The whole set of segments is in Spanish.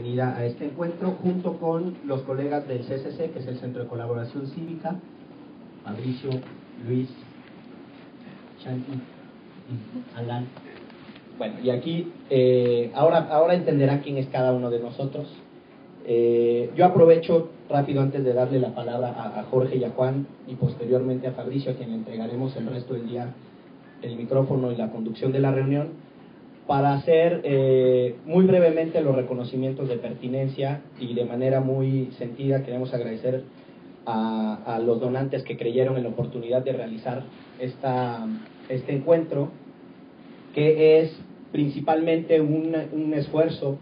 bienvenida a este encuentro junto con los colegas del CCC, que es el Centro de Colaboración Cívica, Fabricio, Luis, Chanti y Alan. Bueno, y aquí ahora entenderán quién es cada uno de nosotros. Yo aprovecho rápido antes de darle la palabra a Jorge y a Juan y posteriormente a Fabricio, a quien le entregaremos el resto del día el micrófono y la conducción de la reunión, para hacer muy brevemente los reconocimientos de pertinencia, y de manera muy sentida queremos agradecer a los donantes que creyeron en la oportunidad de realizar este encuentro, que es principalmente un esfuerzo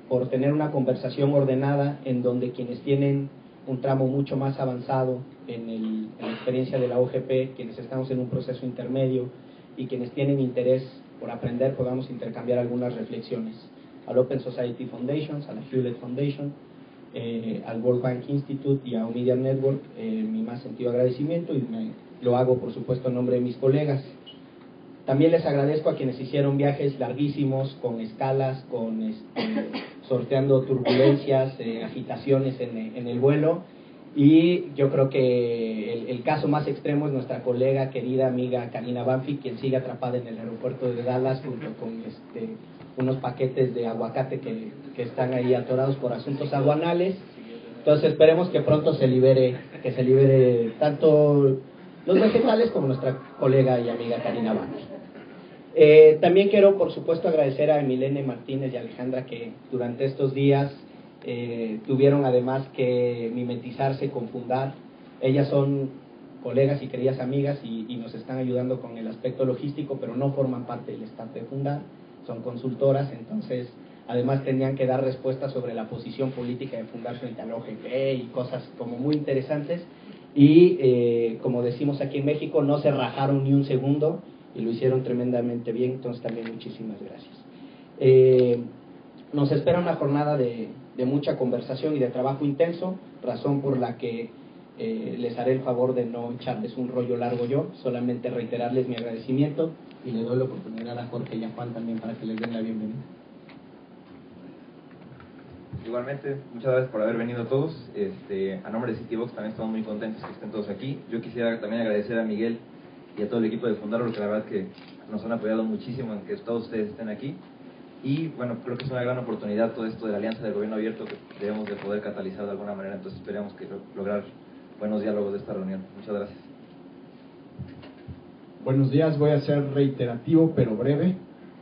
por tener una conversación ordenada en donde quienes tienen un tramo mucho más avanzado en la experiencia de la OGP, quienes estamos en un proceso intermedio y quienes tienen interés por aprender, podamos intercambiar algunas reflexiones. Al Open Society Foundation, a la Hewlett Foundation, al World Bank Institute y a Omidyar Network, mi más sentido agradecimiento, y lo hago por supuesto en nombre de mis colegas. También les agradezco a quienes hicieron viajes larguísimos, con escalas, sorteando turbulencias, agitaciones en el vuelo, y yo creo que el caso más extremo es nuestra colega, querida amiga Karina Banfi, quien sigue atrapada en el aeropuerto de Dallas junto con unos paquetes de aguacate que están ahí atorados por asuntos aduanales. Entonces esperemos que pronto se libere tanto los vegetales como nuestra colega y amiga Karina Banfi. También quiero, por supuesto, agradecer a Emilene Martínez y a Alejandra, que durante estos días tuvieron además que mimetizarse con Fundar. Ellas son colegas y queridas amigas y nos están ayudando con el aspecto logístico, pero no forman parte del staff de Fundar, son consultoras. Entonces además tenían que dar respuestas sobre la posición política de Fundar frente al OGP y cosas como muy interesantes, y como decimos aquí en México, no se rajaron ni un segundo y lo hicieron tremendamente bien. Entonces también muchísimas gracias. Nos espera una jornada de mucha conversación y de trabajo intenso, razón por la que les haré el favor de no echarles un rollo largo yo, solamente reiterarles mi agradecimiento, y le doy la oportunidad a Jorge y a Juan también para que les den la bienvenida. Igualmente, muchas gracias por haber venido todos. A nombre de Citybox también estamos muy contentos que estén todos aquí. Yo quisiera también agradecer a Miguel y a todo el equipo de Fundar, porque la verdad es que nos han apoyado muchísimo en que todos ustedes estén aquí. Y bueno, creo que es una gran oportunidad todo esto de la Alianza del Gobierno Abierto, que debemos de poder catalizar de alguna manera. Entonces esperemos que lograr buenos diálogos de esta reunión. Muchas gracias. Buenos días, voy a ser reiterativo pero breve.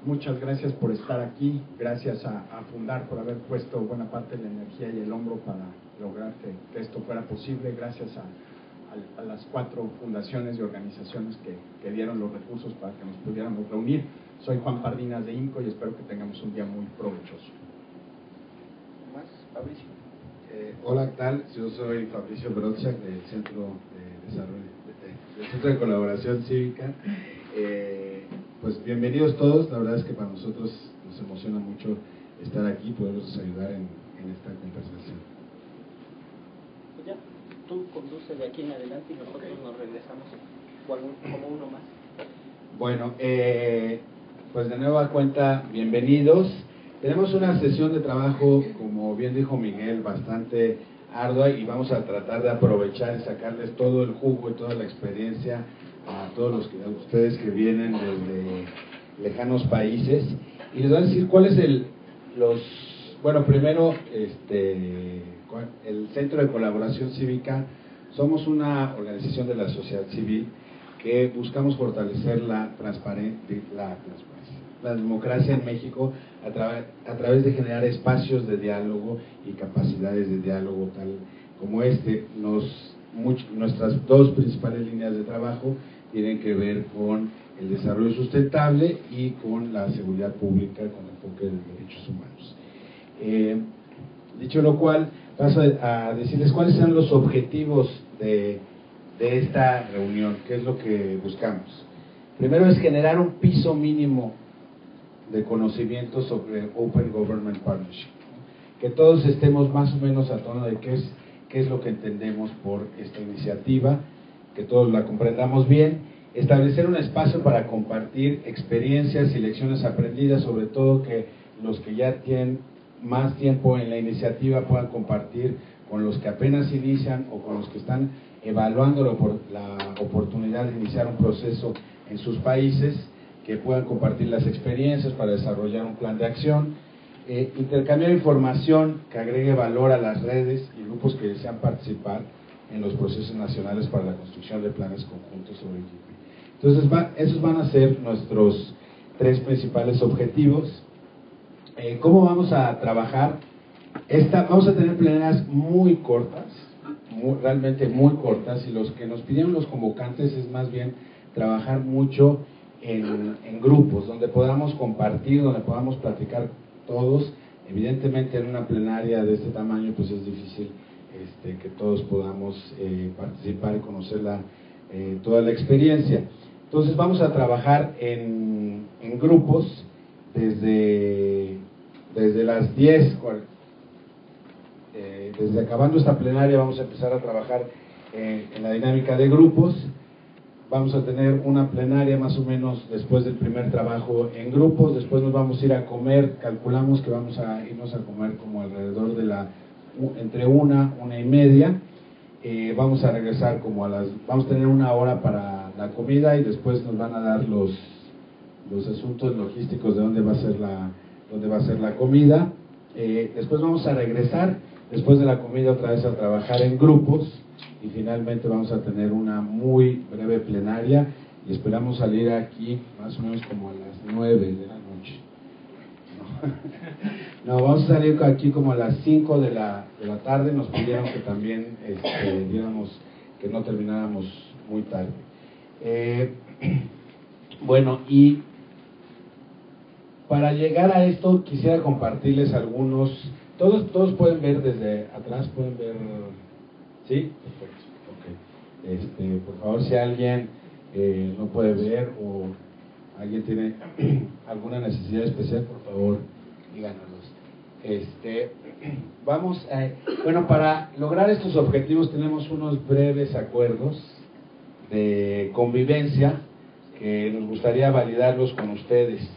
Muchas gracias por estar aquí, gracias a Fundar por haber puesto buena parte de la energía y el hombro para lograr que esto fuera posible, gracias a las 4 fundaciones y organizaciones que dieron los recursos para que nos pudiéramos reunir. Soy Juan Pardinas de INCO y espero que tengamos un día muy provechoso. ¿Más, Fabricio? Hola, ¿qué tal? Yo soy Fabricio Brodziak del Centro de Desarrollo, del Centro de Colaboración Cívica. Pues bienvenidos todos. La verdad es que para nosotros nos emociona mucho estar aquí y poderlos ayudar en esta conversación. Pues ya, tú conduces de aquí en adelante y nosotros nos regresamos como uno más. Bueno, pues de nueva cuenta, bienvenidos. Tenemos una sesión de trabajo, como bien dijo Miguel, bastante ardua, y vamos a tratar de aprovechar y sacarles todo el jugo y toda la experiencia a todos ustedes que vienen desde lejanos países. Y les voy a decir cuál es bueno, primero, el Centro de Colaboración Cívica. Somos una organización de la sociedad civil que buscamos fortalecer la democracia en México a través de generar espacios de diálogo y capacidades de diálogo tal como este. Nuestras 2 principales líneas de trabajo tienen que ver con el desarrollo sustentable y con la seguridad pública con enfoque de derechos humanos. Dicho lo cual, paso a decirles cuáles son los objetivos de esta reunión, qué es lo que buscamos. Primero es generar un piso mínimo de conocimiento sobre Open Government Partnership, que todos estemos más o menos a tono de qué es lo que entendemos por esta iniciativa, que todos la comprendamos bien, establecer un espacio para compartir experiencias y lecciones aprendidas, sobre todo que los que ya tienen más tiempo en la iniciativa puedan compartir con los que apenas inician o con los que están evaluando la oportunidad de iniciar un proceso en sus países, que puedan compartir las experiencias para desarrollar un plan de acción, intercambiar información que agregue valor a las redes y grupos que desean participar en los procesos nacionales para la construcción de planes conjuntos sobre GDP. Entonces, esos van a ser nuestros 3 principales objetivos. ¿Cómo vamos a trabajar? Vamos a tener plenarias muy cortas, realmente muy cortas, y los que nos pidieron los convocantes es más bien trabajar mucho en grupos, donde podamos compartir, donde podamos platicar todos. Evidentemente en una plenaria de este tamaño pues es difícil que todos podamos participar y conocer toda la experiencia. Entonces vamos a trabajar en grupos desde las 10, desde acabando esta plenaria vamos a empezar a trabajar en la dinámica de grupos. Vamos a tener una plenaria más o menos después del primer trabajo en grupos, después nos vamos a ir a comer, calculamos que vamos a irnos a comer como alrededor de entre 1:30, vamos a regresar como vamos a tener 1 hora para la comida y después nos van a dar los asuntos logísticos de dónde va a ser la comida. Después vamos a regresar después de la comida otra vez a trabajar en grupos y finalmente vamos a tener una muy breve plenaria y esperamos salir aquí más o menos como a las 9 de la noche. No, vamos a salir aquí como a las 5 de la tarde. Nos pidieron que también diéramos, que no termináramos muy tarde. Bueno, y para llegar a esto quisiera compartirles algunos. Todos pueden ver desde atrás, pueden ver. ¿Sí? Perfecto. Okay. Por favor, si alguien no puede ver o alguien tiene alguna necesidad especial, por favor, díganos. Vamos bueno, para lograr estos objetivos tenemos unos breves acuerdos de convivencia que nos gustaría validarlos con ustedes.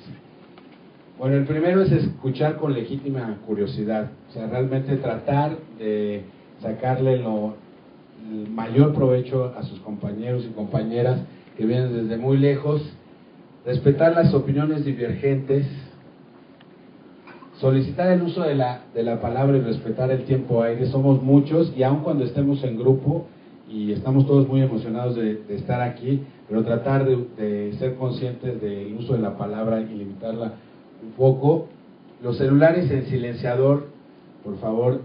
Bueno, el primero es escuchar con legítima curiosidad, o sea, realmente tratar de sacarle el mayor provecho a sus compañeros y compañeras que vienen desde muy lejos, respetar las opiniones divergentes, solicitar el uso de la palabra y respetar el tiempo aire. Somos muchos y aun cuando estemos en grupo y estamos todos muy emocionados de estar aquí, pero tratar de ser conscientes del uso de la palabra y limitarla un poco. Los celulares en silenciador, por favor.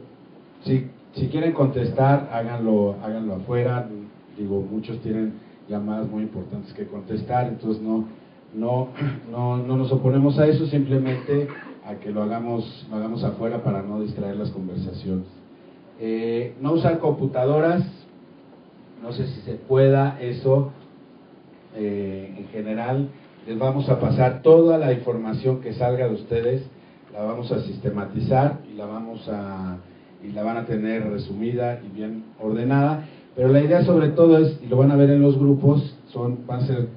Si quieren contestar, háganlo afuera. Digo, muchos tienen llamadas muy importantes que contestar, entonces no nos oponemos a eso, simplemente a que lo hagamos afuera para no distraer las conversaciones. No usar computadoras, no sé si se pueda eso. En general les vamos a pasar toda la información que salga de ustedes, la vamos a sistematizar y la van a tener resumida y bien ordenada, pero la idea sobre todo es, y lo van a ver en los grupos, van a ser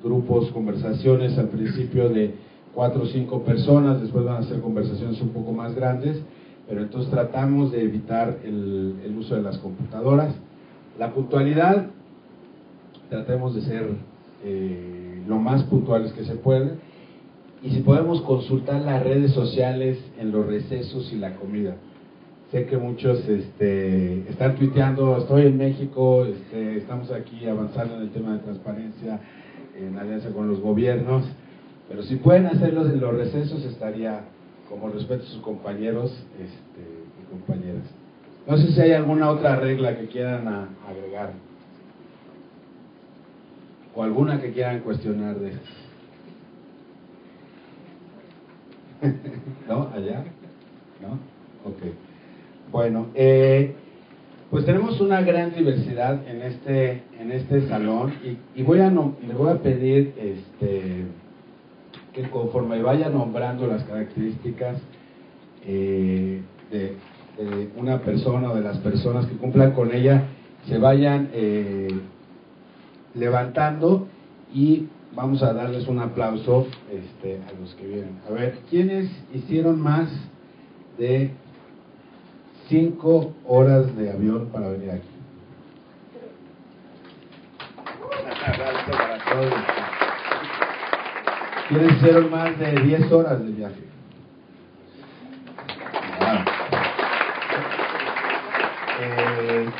grupos, conversaciones al principio de 4 o 5 personas, después van a ser conversaciones un poco más grandes, pero entonces tratamos de evitar el uso de las computadoras. La puntualidad, tratemos de ser lo más puntuales que se puede, y si podemos consultar las redes sociales en los recesos y la comida. Sé que muchos están tuiteando, estoy en México, estamos aquí avanzando en el tema de transparencia, en alianza con los gobiernos, pero si pueden hacerlos en los recesos estaría, como respeto a sus compañeros y compañeras. No sé si hay alguna otra regla que quieran agregar, o alguna que quieran cuestionar de esto. ¿No? ¿Allá? ¿No? Ok. Bueno, pues tenemos una gran diversidad en este salón y le voy a pedir que conforme vaya nombrando las características de una persona o de las personas que cumplan con ella, se vayan levantando y vamos a darles un aplauso a los que vienen. A ver, ¿quiénes hicieron más de 5 horas de avión para venir aquí? ¿Quiénes hicieron más de 10 horas de viaje?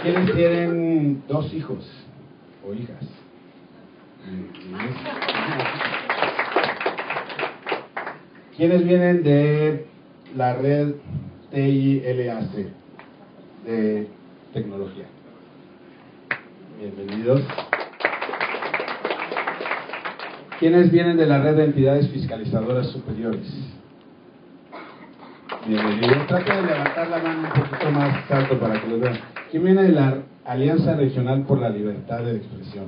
¿Quiénes tienen 2 hijos o hijas? ¿Quiénes vienen de la red TILAC de tecnología? Bienvenidos. ¿Quiénes vienen de la red de entidades fiscalizadoras superiores? Bienvenidos. Trata de levantar la mano un poquito más alto para que lo vean. ¿Quién viene de la Alianza Regional por la Libertad de Expresión?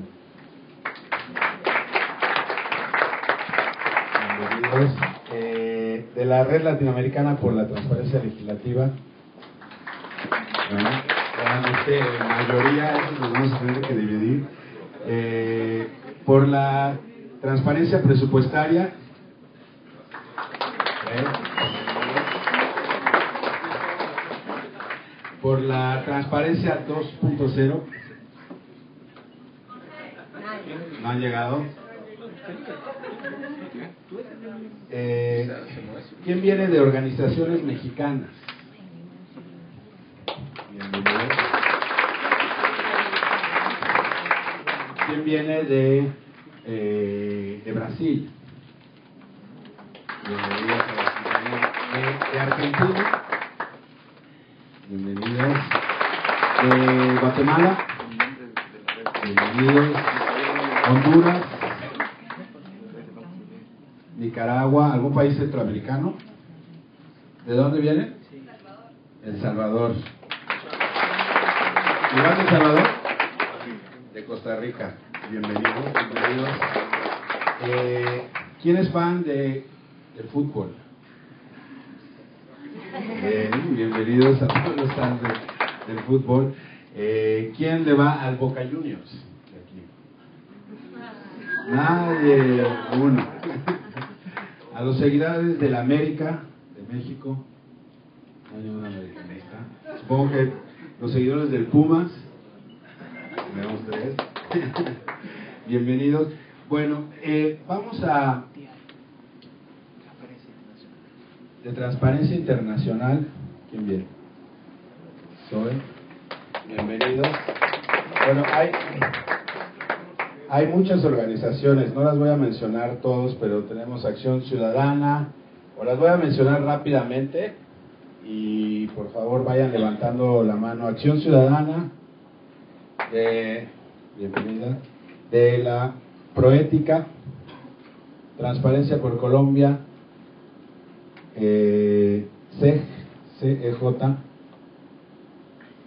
Bienvenidos. De la Red Latinoamericana por la Transparencia Legislativa. Bueno, mayoría, eso nos vamos a tener que dividir. Por la transparencia presupuestaria. Por la transparencia 2.0. No han llegado. ¿Quién viene de organizaciones mexicanas? Bienvenidos. ¿Quién viene de Brasil? Bienvenidos a Brasil. De Argentina. Bienvenidos. De Guatemala. Bienvenidos. Honduras. Nicaragua. ¿Algún país centroamericano? ¿De dónde viene? El Salvador. ¿Igual de El Salvador? De Costa Rica. Bienvenidos. Bienvenidos. ¿Quién es fan del fútbol? Bienvenidos a todos los fans del fútbol. ¿Quién le va al Boca Juniors? De aquí. Nadie. Uno. A los seguidores del América, de México. No hay ningún americanista. Supongo que los seguidores del Pumas. Tenemos 3. Bienvenidos. Bueno, vamos a... De Transparencia Internacional. ¿Quién viene? Soy. Bienvenidos. Bueno, hay muchas organizaciones, no las voy a mencionar todos, pero tenemos Acción Ciudadana, o las voy a mencionar rápidamente, y por favor vayan levantando la mano. Acción Ciudadana, bienvenida, de la Proética, Transparencia por Colombia, CEJ,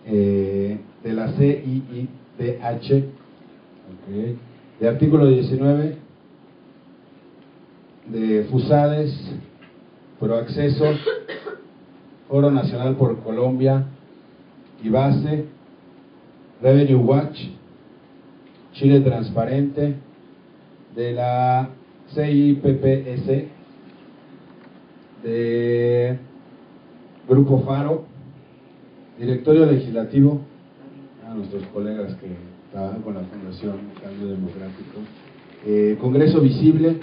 de la CIIDH, okay, de Artículo 19, de FUSADES, Proacceso, Foro Nacional por Colombia, IBACE, Revenue Watch, Chile Transparente, de la CIPPS, de Grupo Faro, Directorio Legislativo, a nuestros colegas que trabajan con la Fundación Cambio Democrático, Congreso Visible,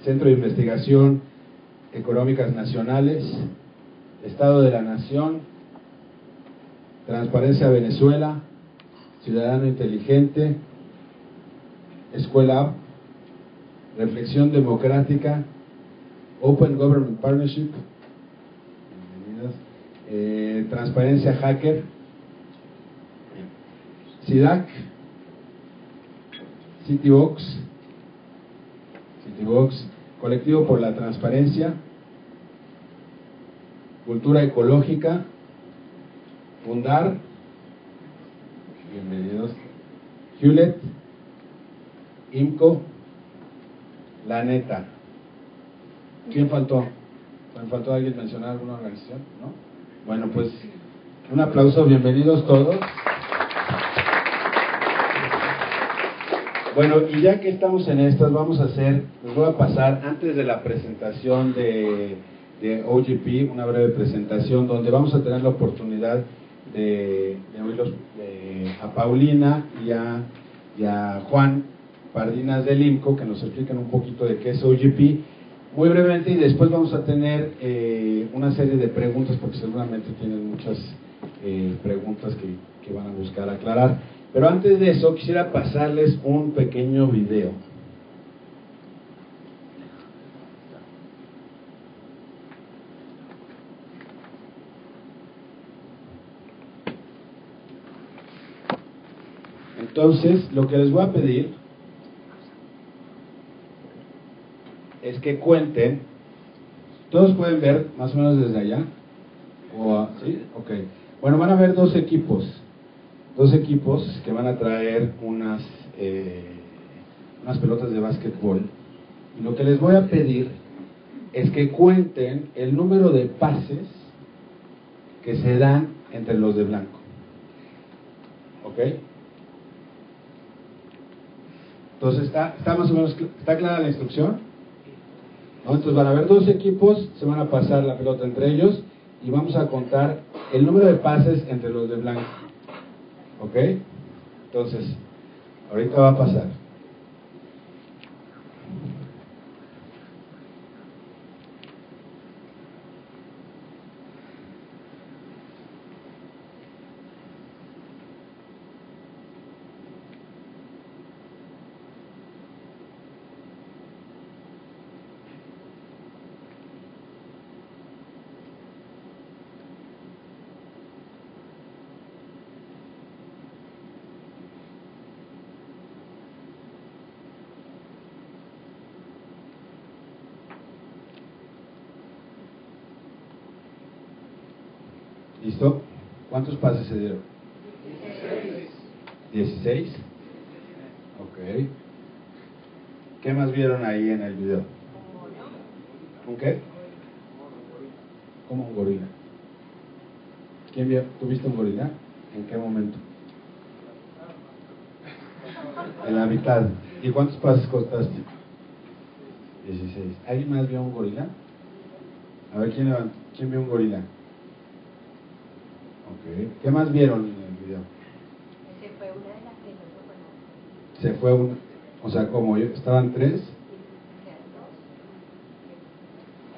Centro de Investigación Económicas Nacionales, Estado de la Nación, Transparencia Venezuela, Ciudadano Inteligente, Escuela App, Reflexión Democrática, Open Government Partnership, Transparencia Hacker, CIDAC, Citybox, Colectivo por la Transparencia, Cultura Ecológica, Fundar, bienvenidos, Hewlett, IMCO, La Neta. ¿Quién faltó? ¿Me faltó alguien mencionar alguna organización? ¿No? Bueno, pues un aplauso, bienvenidos todos. Bueno, y ya que estamos en estas, vamos a hacer, les voy a pasar, antes de la presentación de de OGP, una breve presentación donde vamos a tener la oportunidad de oírlos a Paulina y a Juan Pardinas del IMCO, que nos expliquen un poquito de qué es OGP muy brevemente, y después vamos a tener una serie de preguntas, porque seguramente tienen muchas preguntas que van a buscar aclarar. Pero antes de eso quisiera pasarles un pequeño video. Entonces, lo que les voy a pedir es que cuenten. ¿Todos pueden ver más o menos desde allá? ¿Sí? Ok. Bueno, van a ver dos equipos que van a traer unas pelotas de básquetbol. Y lo que les voy a pedir es que cuenten el número de pases que se dan entre los de blanco. ¿Ok? Entonces, ¿está más o menos está clara la instrucción? ¿No? Entonces van a haber dos equipos, se van a pasar la pelota entre ellos y vamos a contar el número de pases entre los de blanco. ¿Ok? Entonces, ahorita va a pasar. ¿Listo? ¿Cuántos pases se dieron? 16. Ok. ¿Qué más vieron ahí en el video? ¿Un qué? ¿Cómo un gorila? ¿Quién vio? ¿Tú viste un gorila? ¿En qué momento? En la mitad. ¿Y cuántos pases contaste? 16. ¿Alguien más vio un gorila? A ver, ¿quién vio un gorila? Okay. ¿Qué más vieron en el video? Se fue una de las que no se conocen. Se fue una, o sea, como yo, estaban tres. Quedan dos.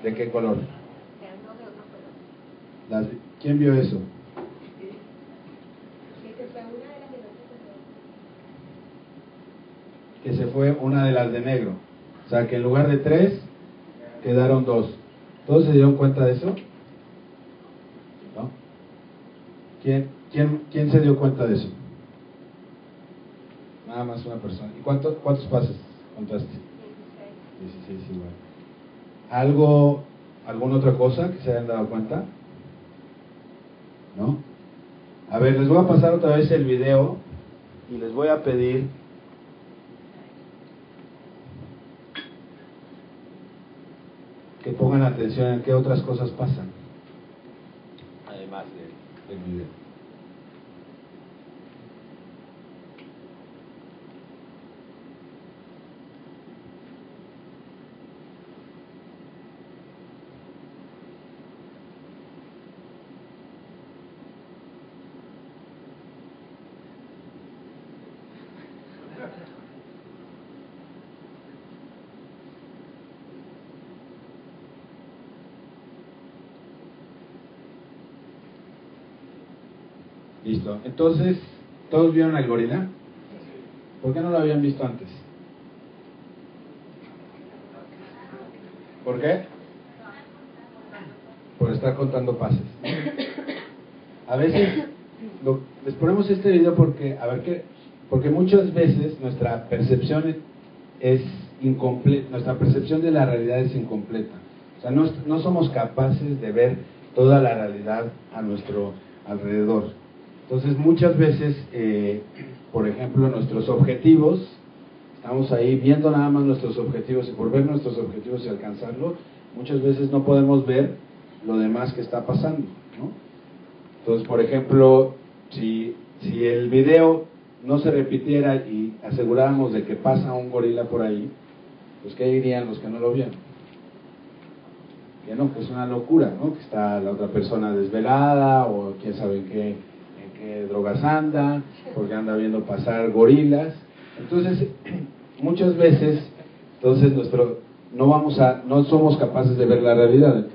¿De qué color? Quedan dos de otro color. ¿Quién vio eso? Que se fue una de las que no se conocen. Que se fue una de las de negro. O sea, que en lugar de tres, quedaron dos. ¿Todos se dieron cuenta de eso? ¿No? ¿Quién se dio cuenta de eso? Nada más una persona. ¿Y cuántos pases contaste? 16 igual. ¿Alguna otra cosa que se hayan dado cuenta? ¿No? A ver, les voy a pasar otra vez el video y les voy a pedir que pongan atención en qué otras cosas pasan, además del video. Listo. Entonces, ¿todos vieron al gorila? ¿Por qué no lo habían visto antes? ¿Por qué? Por estar contando pases. A veces les ponemos este video porque, porque muchas veces nuestra percepción es incompleta, nuestra percepción de la realidad es incompleta. O sea, no somos capaces de ver toda la realidad a nuestro alrededor. Entonces muchas veces, por ejemplo, nuestros objetivos, estamos ahí viendo nada más nuestros objetivos, y por ver nuestros objetivos y alcanzarlo, muchas veces no podemos ver lo demás que está pasando, ¿no? Entonces, por ejemplo, si el video no se repitiera y aseguráramos de que pasa un gorila por ahí, pues ¿qué dirían los que no lo vieron? que no, que es una locura, ¿no? Que está la otra persona desvelada o quién sabe en qué drogas anda, porque anda viendo pasar gorilas. Entonces, muchas veces, no somos capaces de ver la realidad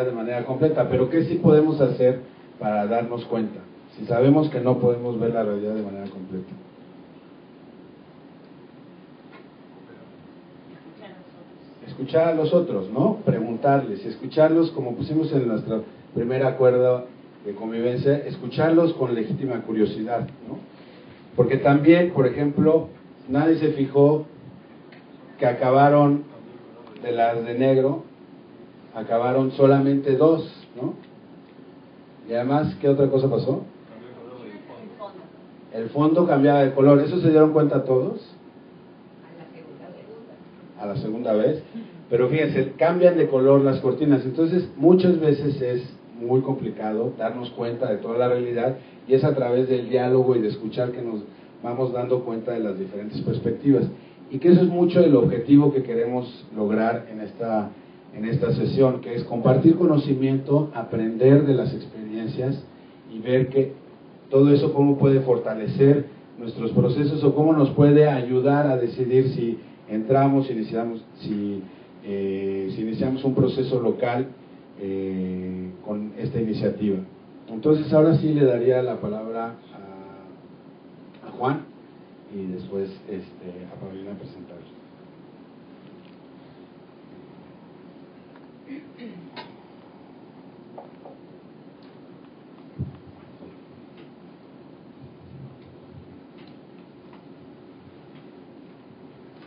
de manera completa, pero ¿qué sí podemos hacer para darnos cuenta? Si sabemos que no podemos ver la realidad de manera completa. Escuchar a los otros, ¿no? Preguntarles, escucharlos como pusimos en nuestro primer acuerdo de convivencia, escucharlos con legítima curiosidad, ¿no? Porque también, por ejemplo, nadie se fijó que acabaron de las de negro, acabaron solamente 2, ¿no? Y además, ¿qué otra cosa pasó? El fondo cambiaba de color. ¿Eso se dieron cuenta todos? A la segunda vez. Pero fíjense, cambian de color las cortinas. Entonces, muchas veces es muy complicado darnos cuenta de toda la realidad, y es a través del diálogo y de escuchar que nos vamos dando cuenta de las diferentes perspectivas. Y que eso es mucho el objetivo que queremos lograr en esta sesión, que es compartir conocimiento, aprender de las experiencias y ver que todo eso cómo puede fortalecer nuestros procesos o cómo nos puede ayudar a decidir si entramos, si iniciamos un proceso local con esta iniciativa. Entonces ahora sí le daría la palabra a Juan y después a Paulina presentar.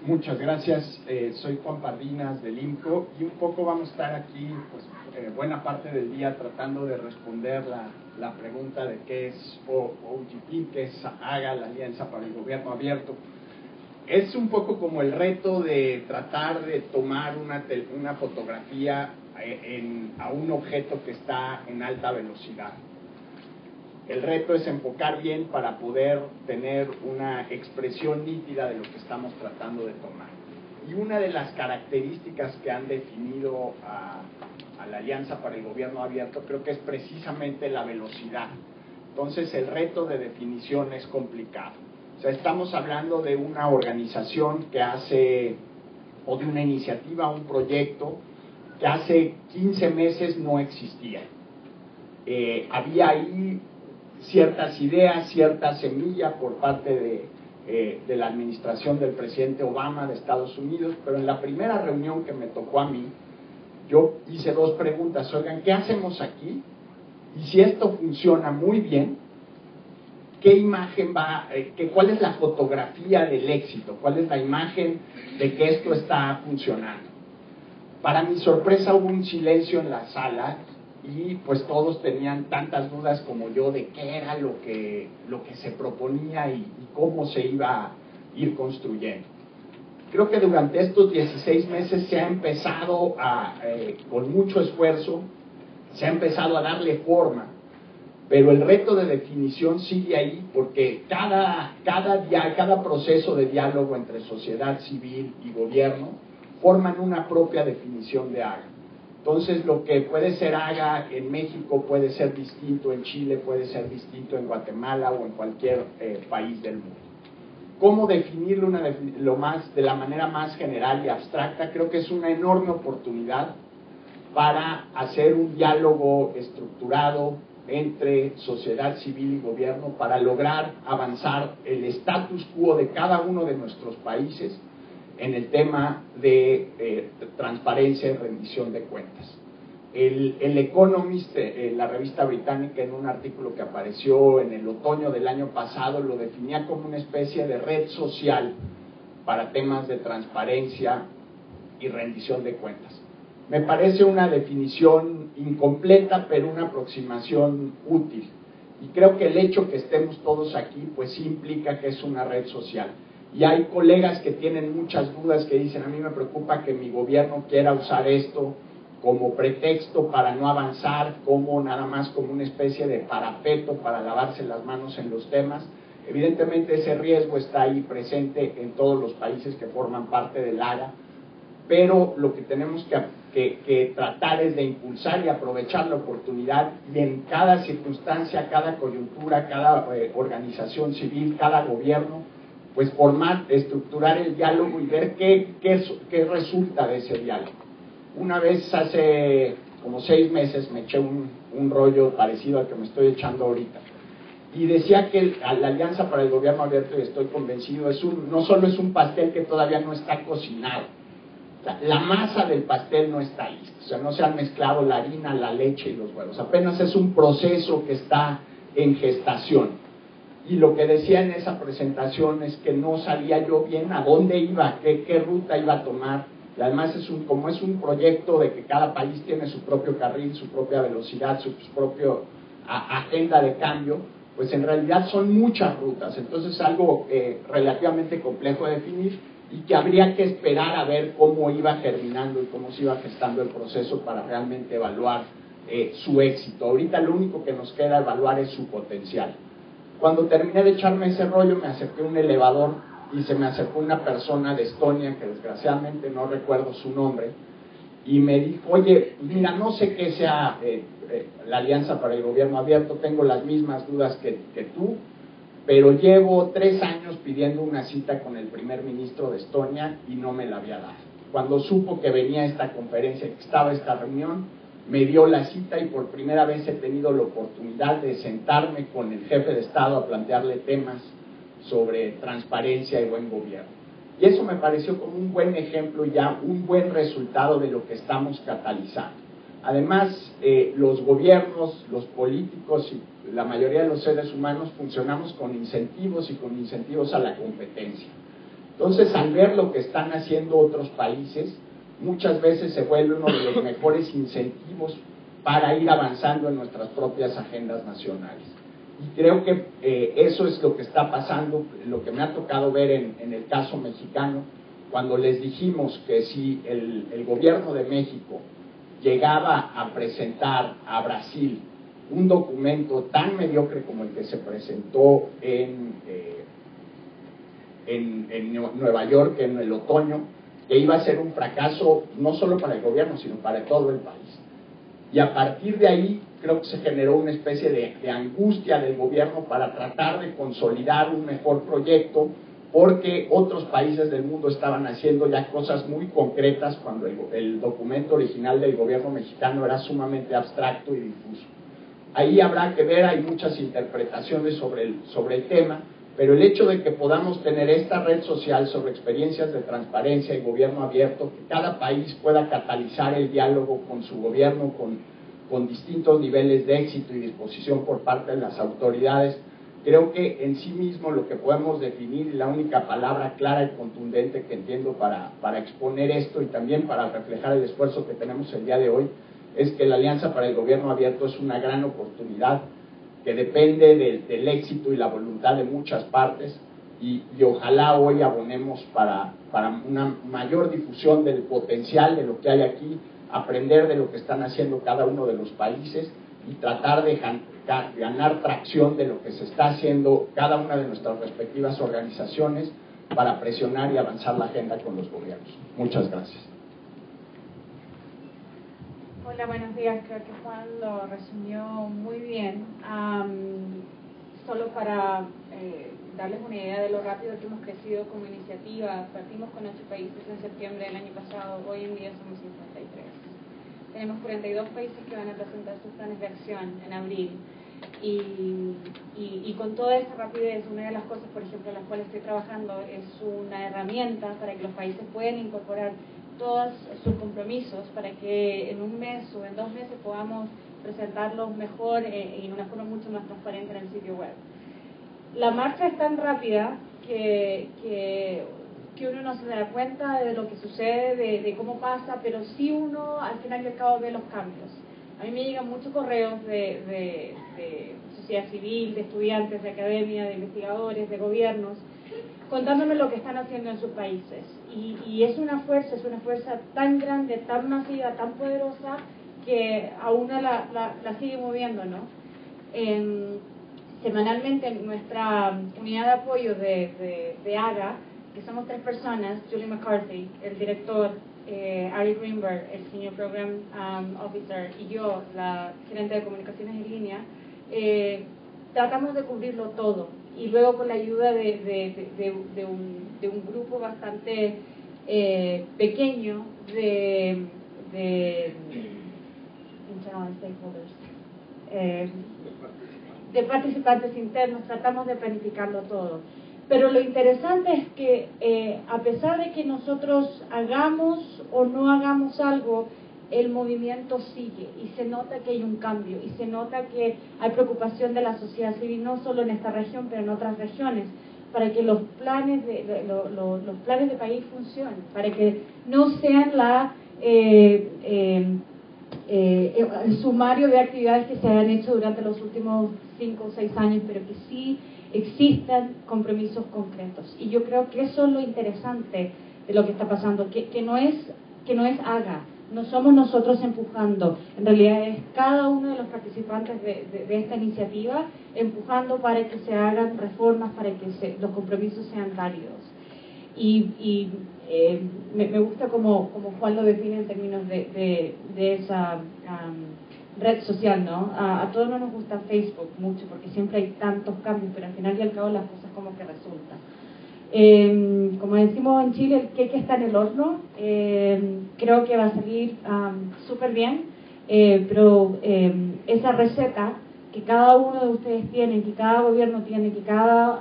Muchas gracias, soy Juan Pardinas del IMCO y un poco vamos a estar aquí pues, buena parte del día tratando de responder la pregunta de qué es OGP, qué es AGA, la Alianza para el Gobierno Abierto. Es un poco como el reto de tratar de tomar una fotografía a un objeto que está en alta velocidad. El reto es enfocar bien para poder tener una expresión nítida de lo que estamos tratando de tomar. Y una de las características que han definido a la Alianza para el Gobierno Abierto creo que es precisamente la velocidad. Entonces el reto de definición es complicado. O sea, estamos hablando de una organización que hace, o de una iniciativa, un proyecto que hace 15 meses no existía. Había ahí ciertas ideas, cierta semilla por parte de la administración del presidente Obama de Estados Unidos, pero en la primera reunión que me tocó a mí, yo hice 2 preguntas. Oigan, ¿qué hacemos aquí? Y si esto funciona muy bien, ¿qué imagen cuál es la fotografía del éxito? ¿Cuál es la imagen de que esto está funcionando? Para mi sorpresa hubo un silencio en la sala y pues todos tenían tantas dudas como yo de qué era lo que se proponía y cómo se iba a ir construyendo. Creo que durante estos 16 meses se ha empezado con mucho esfuerzo, se ha empezado a darle forma, pero el reto de definición sigue ahí porque cada proceso de diálogo entre sociedad civil y gobierno forman una propia definición de AGA. Entonces, lo que puede ser AGA en México puede ser distinto en Chile, puede ser distinto en Guatemala o en cualquier país del mundo. ¿Cómo definirlo de la manera más general y abstracta? Creo que es una enorme oportunidad para hacer un diálogo estructurado entre sociedad civil y gobierno para lograr avanzar el status quo de cada uno de nuestros países en el tema de transparencia y rendición de cuentas. El Economist, la revista británica, en un artículo que apareció en el otoño del año pasado, lo definía como una especie de red social para temas de transparencia y rendición de cuentas. Me parece una definición incompleta, pero una aproximación útil. Y creo que el hecho que estemos todos aquí, pues sí implica que es una red social. Y hay colegas que tienen muchas dudas que dicen, a mí me preocupa que mi gobierno quiera usar esto como pretexto para no avanzar, como nada más como una especie de parapeto para lavarse las manos en los temas. Evidentemente ese riesgo está ahí presente en todos los países que forman parte del AGA, pero lo que tenemos que tratar es de impulsar y aprovechar la oportunidad y en cada circunstancia, cada coyuntura, cada organización civil, cada gobierno, pues formar, estructurar el diálogo y ver qué resulta de ese diálogo. Una vez hace como 6 meses me eché un rollo parecido al que me estoy echando ahorita y decía que la Alianza para el Gobierno Abierto, y estoy convencido, no solo es un pastel que todavía no está cocinado, o sea, la masa del pastel no está ahí, o sea, no se han mezclado la harina, la leche y los huevos, apenas es un proceso que está en gestación. Y lo que decía en esa presentación es que no sabía yo bien a dónde iba, qué ruta iba a tomar, y además como es un proyecto de que cada país tiene su propio carril, su propia velocidad, su propia agenda de cambio, pues en realidad son muchas rutas, entonces es algo relativamente complejo de definir y que habría que esperar a ver cómo iba germinando y cómo se iba gestando el proceso para realmente evaluar su éxito. Ahorita lo único que nos queda evaluar es su potencial. Cuando terminé de echarme ese rollo, me acerqué a un elevador y se me acercó una persona de Estonia, que desgraciadamente no recuerdo su nombre, y me dijo, oye, mira, no sé qué sea la Alianza para el Gobierno Abierto, tengo las mismas dudas que tú, pero llevo 3 años pidiendo una cita con el primer ministro de Estonia y no me la había dado. Cuando supo que venía esta conferencia, que estaba esta reunión, me dio la cita y por primera vez he tenido la oportunidad de sentarme con el jefe de Estado a plantearle temas sobre transparencia y buen gobierno. Y eso me pareció como un buen ejemplo y ya un buen resultado de lo que estamos catalizando. Además, los gobiernos, los políticos y la mayoría de los seres humanos funcionamos con incentivos y con incentivos a la competencia. Entonces, al ver lo que están haciendo otros países, muchas veces se vuelve uno de los mejores incentivos para ir avanzando en nuestras propias agendas nacionales. Y creo que eso es lo que está pasando, lo que me ha tocado ver en el caso mexicano, cuando les dijimos que si el gobierno de México llegaba a presentar a Brasil un documento tan mediocre como el que se presentó en Nueva York en el otoño, que iba a ser un fracaso no solo para el gobierno, sino para todo el país. Y a partir de ahí creo que se generó una especie de angustia del gobierno para tratar de consolidar un mejor proyecto, porque otros países del mundo estaban haciendo ya cosas muy concretas cuando el documento original del gobierno mexicano era sumamente abstracto y difuso. Ahí habrá que ver, hay muchas interpretaciones sobre el tema, pero el hecho de que podamos tener esta red social sobre experiencias de transparencia y gobierno abierto, que cada país pueda catalizar el diálogo con su gobierno, con distintos niveles de éxito y disposición por parte de las autoridades, creo que en sí mismo lo que podemos definir, la única palabra clara y contundente que entiendo para exponer esto y también para reflejar el esfuerzo que tenemos el día de hoy, es que la Alianza para el Gobierno Abierto es una gran oportunidad que depende del éxito y la voluntad de muchas partes y ojalá hoy abonemos para una mayor difusión del potencial de lo que hay aquí, aprender de lo que están haciendo cada uno de los países y tratar de ganar tracción de lo que se está haciendo cada una de nuestras respectivas organizaciones para presionar y avanzar la agenda con los gobiernos. Muchas gracias. Hola, buenos días. Creo que Juan lo resumió muy bien. Solo para darles una idea de lo rápido que hemos crecido como iniciativa, partimos con 8 países en septiembre del año pasado, hoy en día somos 53. Tenemos 42 países que van a presentar sus planes de acción en abril. Y con toda esa rapidez, una de las cosas, por ejemplo, en las cuales estoy trabajando es una herramienta para que los países puedan incorporar todos sus compromisos para que en un mes o en 2 meses podamos presentarlos mejor y en una forma mucho más transparente en el sitio web. La marcha es tan rápida que uno no se da cuenta de lo que sucede, de cómo pasa, pero sí uno al final y al cabo ve los cambios. A mí me llegan muchos correos de sociedad civil, de estudiantes, de academia, de investigadores, de gobiernos, contándome lo que están haciendo en sus países. Y es una fuerza tan grande, tan masiva, tan poderosa, que a uno la sigue moviendo, ¿no? Semanalmente en nuestra unidad de apoyo de AGA, que somos 3 personas, Julie McCarthy, el director, Ari Greenberg, el Senior Program Officer, y yo, la gerente de comunicaciones en línea, tratamos de cubrirlo todo. Y luego con la ayuda de un grupo bastante pequeño de participantes internos, tratamos de planificarlo todo. Pero lo interesante es que a pesar de que nosotros hagamos o no hagamos algo, el movimiento sigue y se nota que hay un cambio y se nota que hay preocupación de la sociedad civil, no solo en esta región, pero en otras regiones, para que los planes los planes de país funcionen, para que no sean el sumario de actividades que se han hecho durante los últimos 5 o 6 años, pero que sí existan compromisos concretos. Y yo creo que eso es lo interesante de lo que está pasando, que no es haga, no somos nosotros empujando, en realidad es cada uno de los participantes de esta iniciativa empujando para que se hagan reformas, para que los compromisos sean válidos. Y me gusta como Juan lo define en términos de esa red social, ¿no? A todos no nos gusta Facebook mucho porque siempre hay tantos cambios, pero al final y al cabo las cosas como que resultan. Como decimos en Chile, el queque está en el horno. Creo que va a salir súper bien, pero esa receta que cada uno de ustedes tiene, que cada gobierno tiene, que cada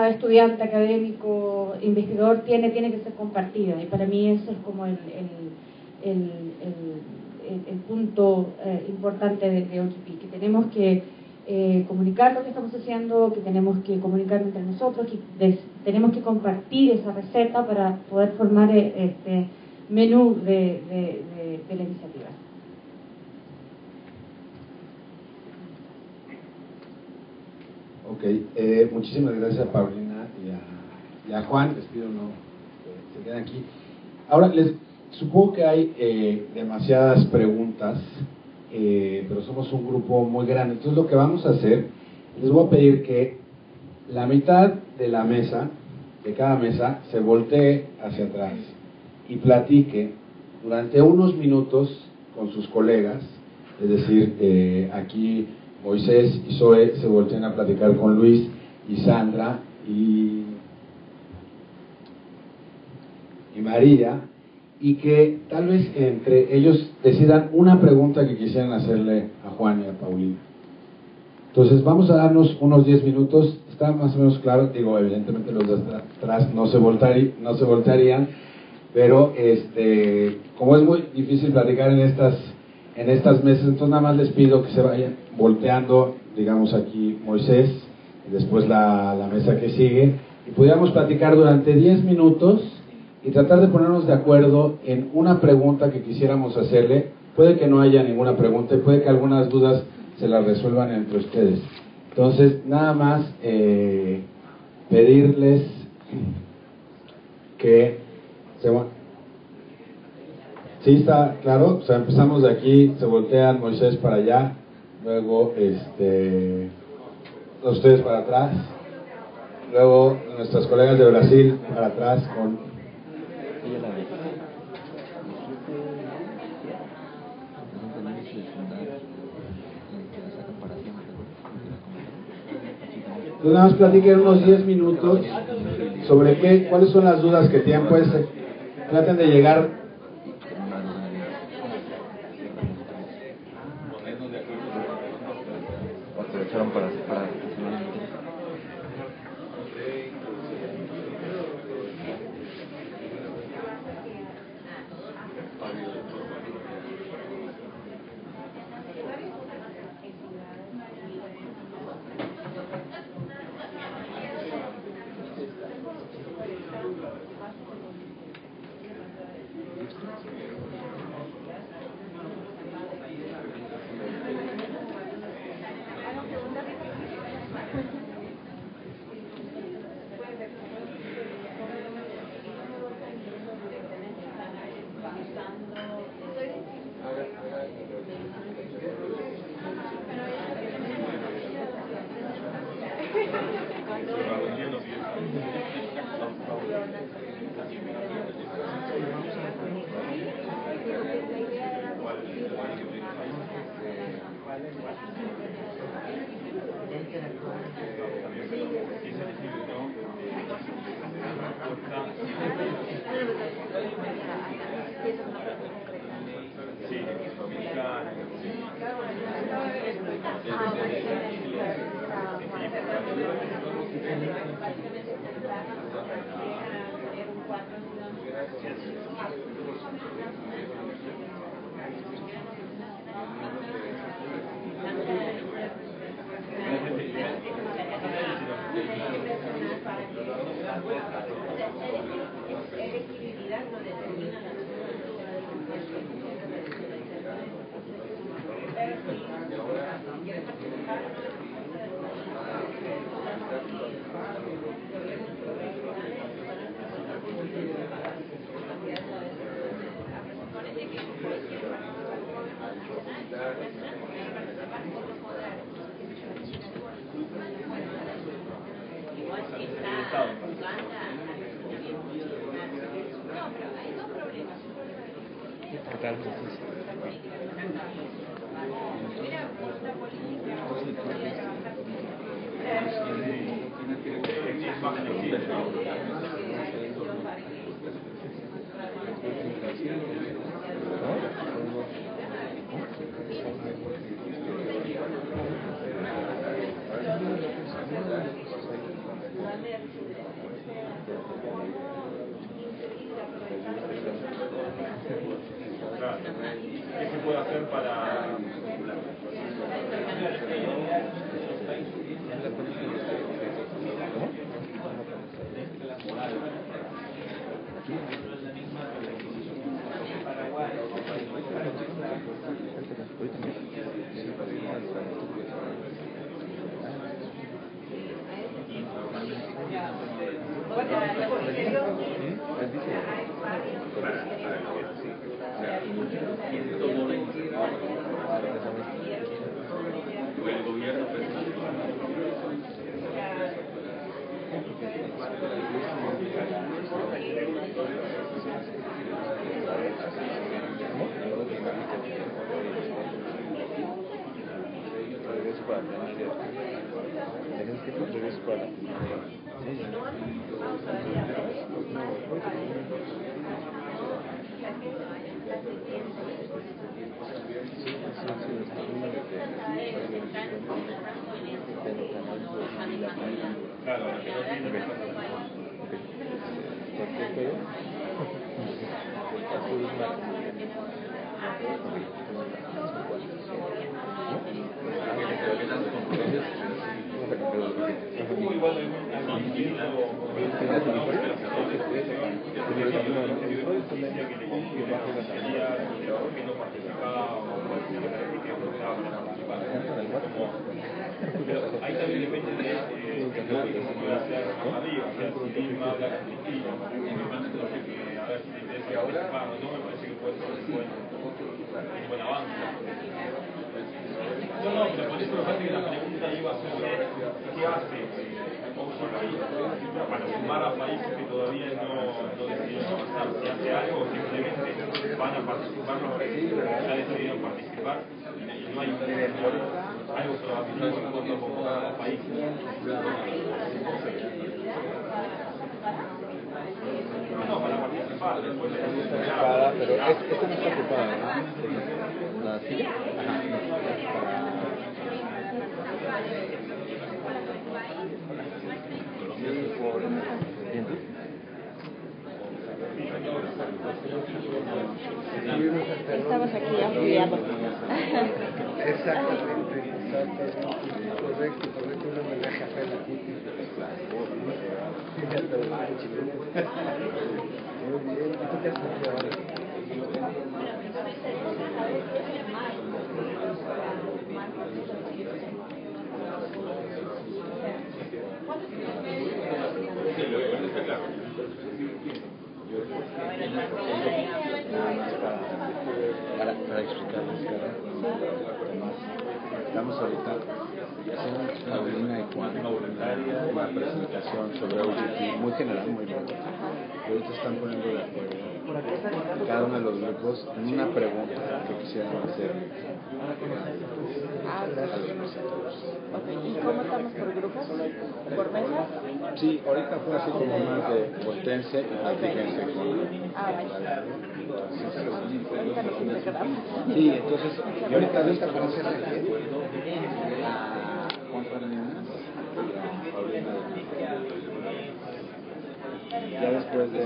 estudiante académico, investigador tiene que ser compartida. Y para mí ese es como el punto importante de OGP, que tenemos que comunicar lo que estamos haciendo, que tenemos que comunicar entre nosotros, que tenemos que compartir esa receta para poder formar este menú de la iniciativa. Ok, muchísimas gracias a Paulina y a Juan. Les pido no se queden aquí. Ahora, supongo que hay demasiadas preguntas, pero somos un grupo muy grande. Entonces lo que vamos a hacer, les voy a pedir que la mitad de la mesa, de cada mesa, se voltee hacia atrás y platique durante unos minutos con sus colegas. Es decir, aquí Moisés y Zoe se voltean a platicar con Luis y Sandra y María, y que tal vez entre ellos decidan una pregunta que quisieran hacerle a Juan y a Paulina. Entonces vamos a darnos unos 10 minutos, está más o menos claro, digo, evidentemente los de atrás no se voltearían, pero como es muy difícil platicar en estas mesas, entonces nada más les pido que se vayan volteando, digamos aquí Moisés, y después la mesa que sigue, y pudiéramos platicar durante 10 minutos y tratar de ponernos de acuerdo en una pregunta que quisiéramos hacerle. Puede que no haya ninguna pregunta y puede que algunas dudas se las resuelvan entre ustedes. Entonces, nada más pedirles que ¿sí está claro? O sea, empezamos de aquí, se voltean Moisés para allá, luego ustedes para atrás, luego nuestras colegas de Brasil para atrás con... Entonces nada más platiquen unos 10 minutos sobre cuáles son las dudas que tienen, pues traten de llegar. Aprovecharon para separar. Elegibilidad no determina la ¿Qué se puede hacer para el gobierno ahí también depende de lo que se puede hacer más arriba, o sea, si Lima habla con Cristina, a ver si te interesa participar o no, me parece que puede ser un buen avance. No, pero por eso me parece que la pregunta iba a ser ¿qué hace para sumar a países que todavía no decidieron avanzar? Si hace algo o simplemente van a participar los países que ya decidieron participar y no hay algo que va a vivir como cada país. No, para participar, después de pero esta no está ocupada, ¿no? ¿La silla? Estamos aquí ampliando. Exactamente, correcto, un homenaje a Fela Kuti. Muy bien, ¿y tú qué haces aquí ahora? Para explicarles, estamos ahorita haciendo Paulina y Juan una presentación sobre OGT muy general, muy breve. ahorita están poniendo de acuerdo cada uno de los grupos en una pregunta que quisieran hacer a los presentadores. ¿Y cómo estamos por grupos? ¿Por mesas? Sí, ahorita fue así como más de voltense y platíquense con Vale. Ahorita nos integramos. Sí, entonces, y ahorita con ese requiere la Juan Fernández y la Paulina ya después de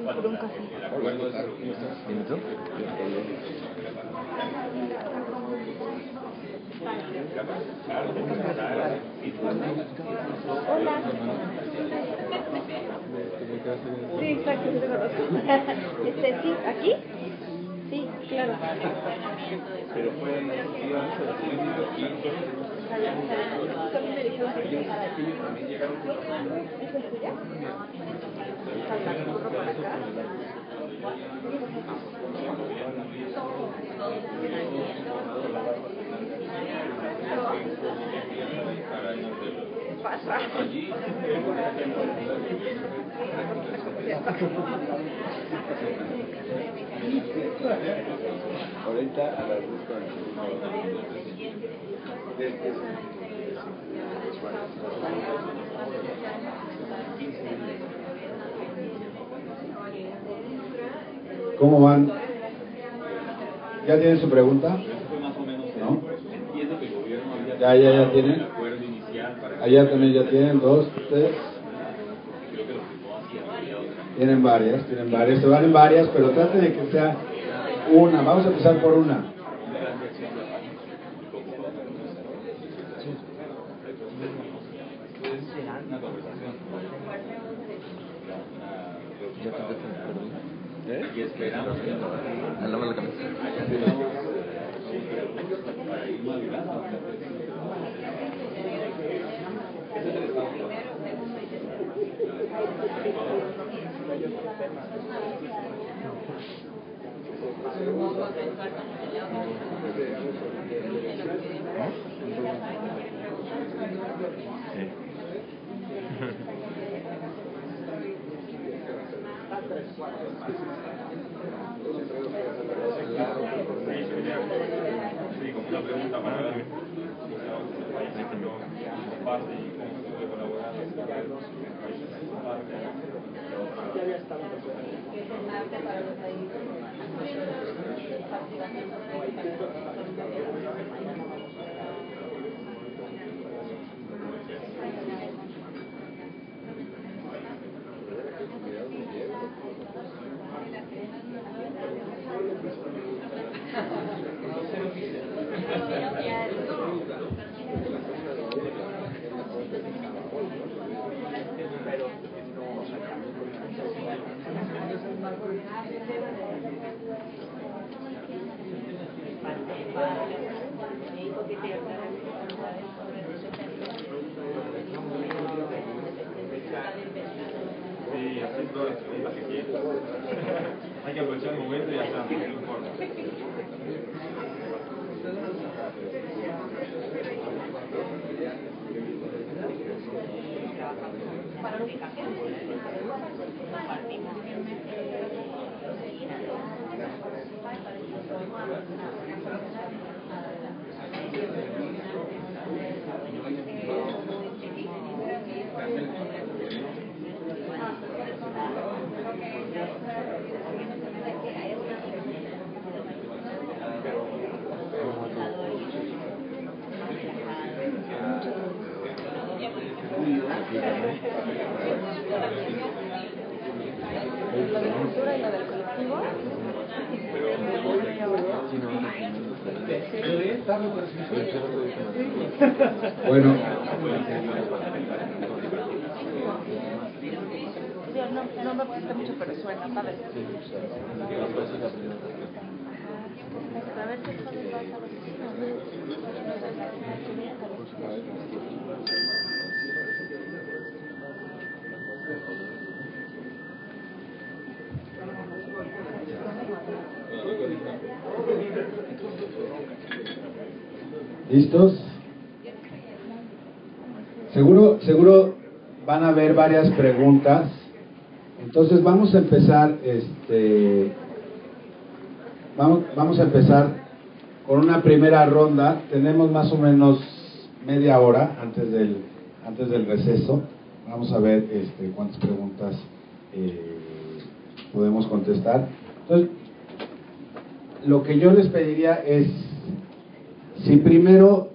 Por un café. Hola. Sí, exacto, sí te conozco. Sí, ¿aquí? Sí, claro. Pero fue en la También me dijeron que ¿esa es tuya? Salta, corro para acá. ¿Qué pasa? ahorita a las 10:45. ¿Cómo van? ¿Ya tienen su pregunta? ¿No? ¿Ya tienen? Allá también ya tienen, 2, 3. Tienen varias. Se van en varias, pero traten de que sea una. Vamos a empezar por una. Y esperamos que me lava la camisa. Sí, como una pregunta para ver cómo se avanza el país, como parte y cómo se puede colaborar en los países en su parte. Sí, así todas las preguntas que quieras. Hay que aprovechar el momento y ya está, no importa. Para la ubicación, compartimos. Lo de cultura y lo del colectivo. Bueno. No me gusta mucho, pero suena padre. A ver qué cosas vas a decir. ¿Listos? Seguro van a haber varias preguntas. Entonces vamos a empezar, vamos a empezar con una primera ronda. Tenemos más o menos media hora antes del receso. Vamos a ver cuántas preguntas podemos contestar. Entonces, lo que yo les pediría es, si primero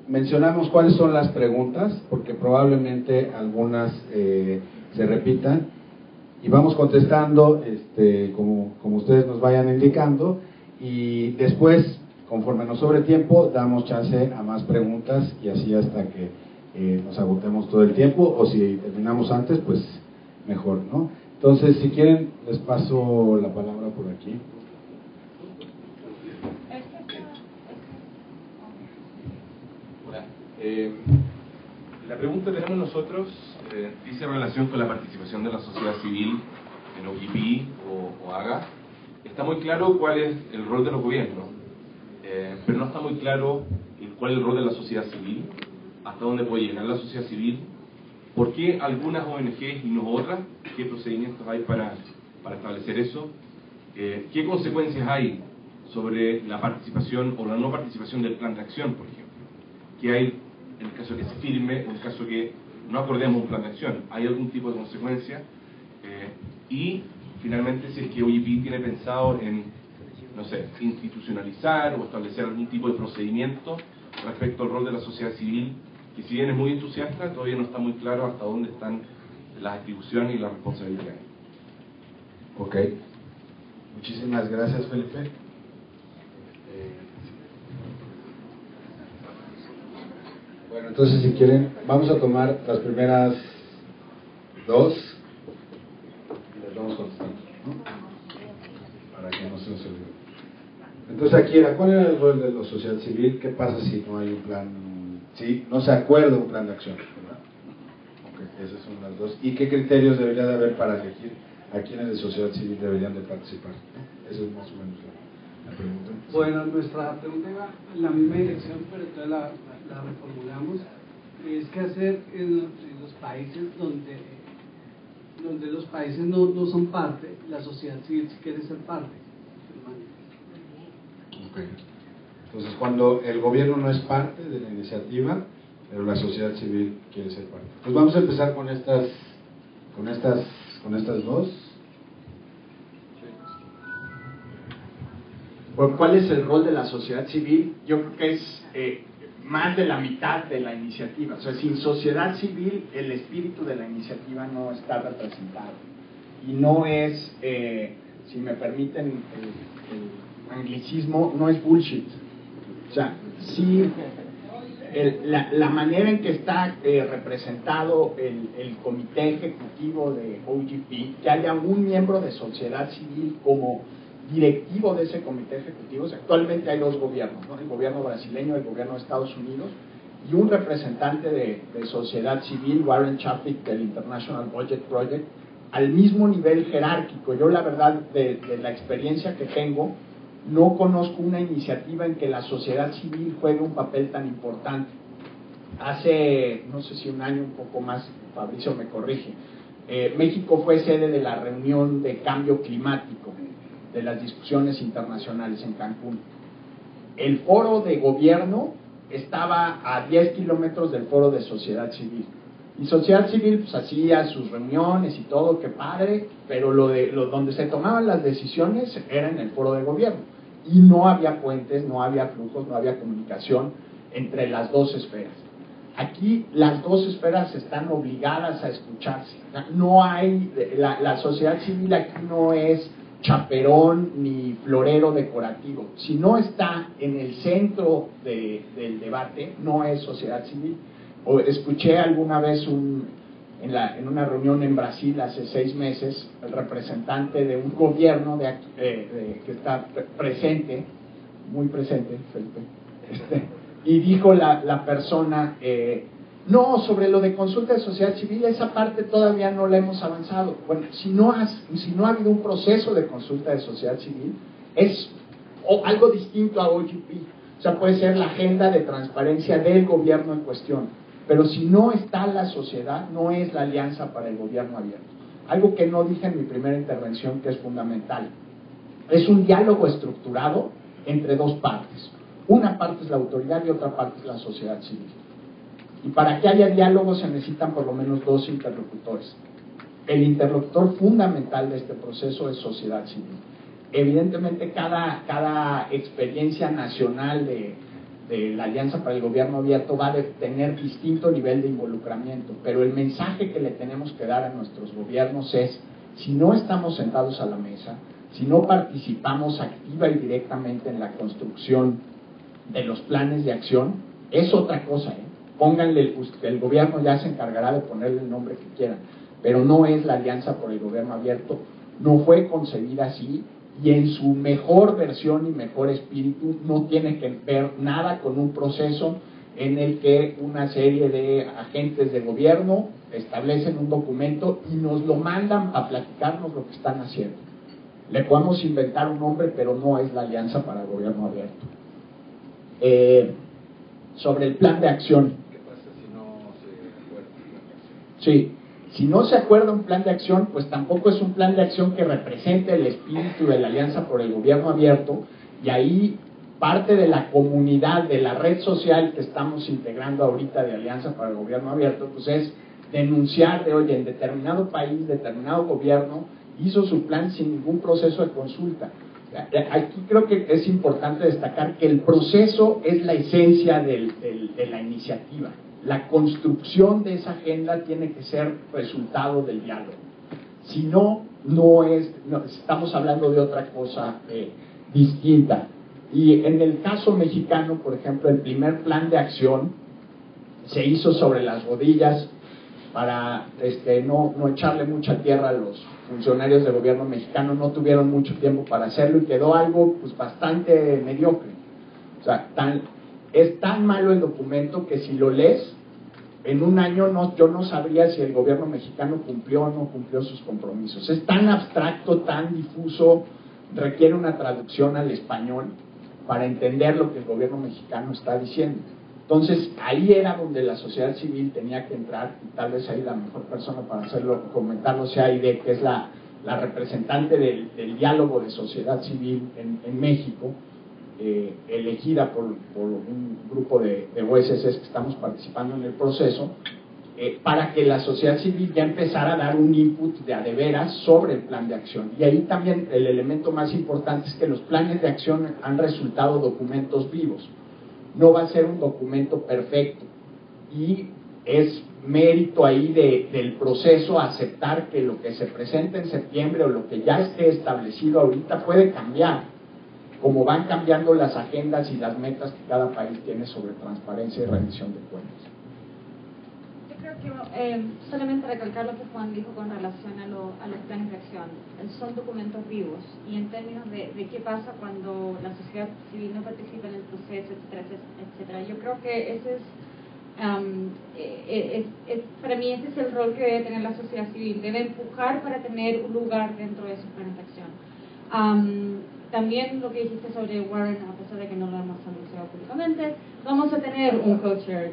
mencionamos cuáles son las preguntas, porque probablemente algunas se repitan, y vamos contestando como ustedes nos vayan indicando, y después, conforme nos sobre tiempo, damos chance a más preguntas, y así hasta que nos agotemos todo el tiempo, o si terminamos antes, pues mejor, ¿no? Entonces, si quieren, les paso la palabra por aquí. La pregunta que tenemos nosotros dice en relación con la participación de la sociedad civil en OGP o AGA. Está muy claro cuál es el rol de los gobiernos, pero no está muy claro cuál es el rol de la sociedad civil, hasta dónde puede llegar la sociedad civil, por qué algunas ONGs y no otras, qué procedimientos hay para establecer eso, qué consecuencias hay sobre la participación o la no participación del plan de acción, por ejemplo. ¿Qué hay en el caso que se firme o en el caso que no acordemos un plan de acción? ¿Hay algún tipo de consecuencia? Y finalmente, si es que OGP tiene pensado en, no sé, institucionalizar o establecer algún tipo de procedimiento respecto al rol de la sociedad civil, que si bien es muy entusiasta, todavía no está muy claro hasta dónde están las atribuciones y las responsabilidades. Ok. Muchísimas gracias, Felipe. Bueno, entonces si quieren, vamos a tomar las primeras dos y las vamos contestando, ¿no? Para que no se nos olvide. Entonces aquí era, ¿cuál era el rol de la sociedad civil? ¿Qué pasa si no hay un plan, si no se acuerda un plan de acción, ¿verdad? Ok, esas son las dos. ¿Y qué criterios debería de haber para elegir a quienes de sociedad civil deberían de participar, ¿no? Eso es más o menos la pregunta. Bueno, nuestra pregunta iba en la misma dirección, pero entonces la reformulamos. Es qué hacer en los países donde los países no son parte, la sociedad civil sí quiere ser parte. Okay. Entonces, cuando el gobierno no es parte de la iniciativa, pero la sociedad civil quiere ser parte. Pues vamos a empezar con estas dos. Bueno, ¿cuál es el rol de la sociedad civil? Yo creo que es más de la mitad de la iniciativa. O sea, sin sociedad civil, el espíritu de la iniciativa no está representado. Y no es, si me permiten el anglicismo, no es bullshit. O sea, sí, la manera en que está representado el comité ejecutivo de OGP, que haya un miembro de sociedad civil como directivo de ese comité ejecutivo. O sea, actualmente hay dos gobiernos, ¿no? El gobierno brasileño, el gobierno de Estados Unidos, y un representante de sociedad civil, Warren Chaffetz, del International Budget Project, al mismo nivel jerárquico. Yo, la verdad, de la experiencia que tengo, no conozco una iniciativa en que la sociedad civil juegue un papel tan importante. Hace, no sé si un año, un poco más, Fabricio me corrige, México fue sede de la reunión de cambio climático, de las discusiones internacionales en Cancún. El foro de gobierno estaba a 10 kilómetros del foro de sociedad civil. Y sociedad civil pues hacía sus reuniones y todo, qué padre, pero donde se tomaban las decisiones era en el foro de gobierno. Y no había puentes, no había flujos, no había comunicación entre las dos esferas. Aquí las dos esferas están obligadas a escucharse. No hay, la sociedad civil aquí no es chaperón ni florero decorativo. Si no está en el centro del debate, no es sociedad civil. O escuché alguna vez en una reunión en Brasil hace 6 meses, el representante de un gobierno que está presente, muy presente, Felipe, y dijo la persona, no, sobre lo de consulta de sociedad civil, esa parte todavía no la hemos avanzado. Bueno, si no ha habido un proceso de consulta de sociedad civil, es algo distinto a OGP. O O sea, puede ser la agenda de transparencia del gobierno en cuestión. Pero si no está la sociedad, no es la alianza para el gobierno abierto. Algo que no dije en mi primera intervención que es fundamental. Es un diálogo estructurado entre dos partes. Una parte es la autoridad y otra parte es la sociedad civil. Y para que haya diálogo se necesitan por lo menos dos interlocutores. El interlocutor fundamental de este proceso es sociedad civil. Evidentemente cada experiencia nacional de la Alianza para el Gobierno Abierto va a tener distinto nivel de involucramiento, pero el mensaje que le tenemos que dar a nuestros gobiernos es, si no estamos sentados a la mesa, si no participamos activa y directamente en la construcción de los planes de acción, es otra cosa, Pónganle, el gobierno ya se encargará de ponerle el nombre que quieran, pero no es la Alianza por el Gobierno Abierto, no fue concebida así, y en su mejor versión y mejor espíritu no tiene que ver nada con un proceso en el que una serie de agentes de gobierno establecen un documento y nos lo mandan para platicarnos lo que están haciendo. Le podemos inventar un nombre, pero no es la Alianza para el Gobierno Abierto. Sobre el plan de acción. ¿Qué pasa si no se acuerda el plan de acción? Sí. Si no se acuerda un plan de acción, pues tampoco es un plan de acción que represente el espíritu de la Alianza por el Gobierno Abierto, y ahí parte de la comunidad, de la red social que estamos integrando ahorita de Alianza para el Gobierno Abierto, pues es denunciar de, oye, en determinado país, determinado gobierno, hizo su plan sin ningún proceso de consulta. Aquí creo que es importante destacar que el proceso es la esencia de la iniciativa. La construcción de esa agenda tiene que ser resultado del diálogo. Si no, estamos hablando de otra cosa distinta. Y en el caso mexicano, por ejemplo, el primer plan de acción se hizo sobre las rodillas para no echarle mucha tierra a los funcionarios del gobierno mexicano, no tuvieron mucho tiempo para hacerlo y quedó algo pues bastante mediocre. O sea, es tan malo el documento que si lo lees, en un año yo no sabría si el gobierno mexicano cumplió o no cumplió sus compromisos. Es tan abstracto, tan difuso, requiere una traducción al español para entender lo que el gobierno mexicano está diciendo. Entonces, ahí era donde la sociedad civil tenía que entrar, y tal vez ahí la mejor persona para hacerlo, comentarlo sea Aide, que es la representante del diálogo de sociedad civil en México, elegida por un grupo de OSCs que estamos participando en el proceso, para que la sociedad civil ya empezara a dar un input de a de veras sobre el plan de acción. Y ahí también el elemento más importante es que los planes de acción han resultado documentos vivos. No va a ser un documento perfecto, y es mérito ahí del proceso aceptar que lo que se presenta en septiembre o lo que ya esté establecido ahorita puede cambiar, como van cambiando las agendas y las metas que cada país tiene sobre transparencia y rendición de cuentas. Yo creo que solamente recalcar lo que Juan dijo con relación a los planes de acción. Son documentos vivos, y en términos de qué pasa cuando la sociedad civil no participa en el proceso, etcétera. Yo creo que ese para mí ese es el rol que debe tener la sociedad civil. Debe empujar para tener un lugar dentro de esos planes de acción. También lo que dijiste sobre Warren, a pesar de que no lo hemos anunciado públicamente, vamos a tener un co-chair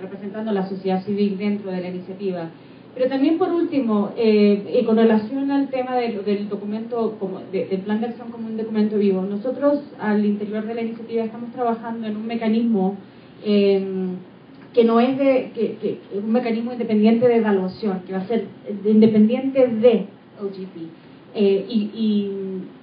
representando a la sociedad civil dentro de la iniciativa. Pero también, por último, con relación al tema del documento, del plan de acción como un documento vivo, nosotros al interior de la iniciativa estamos trabajando en un mecanismo que no es un mecanismo independiente de evaluación, que va a ser independiente de OGP.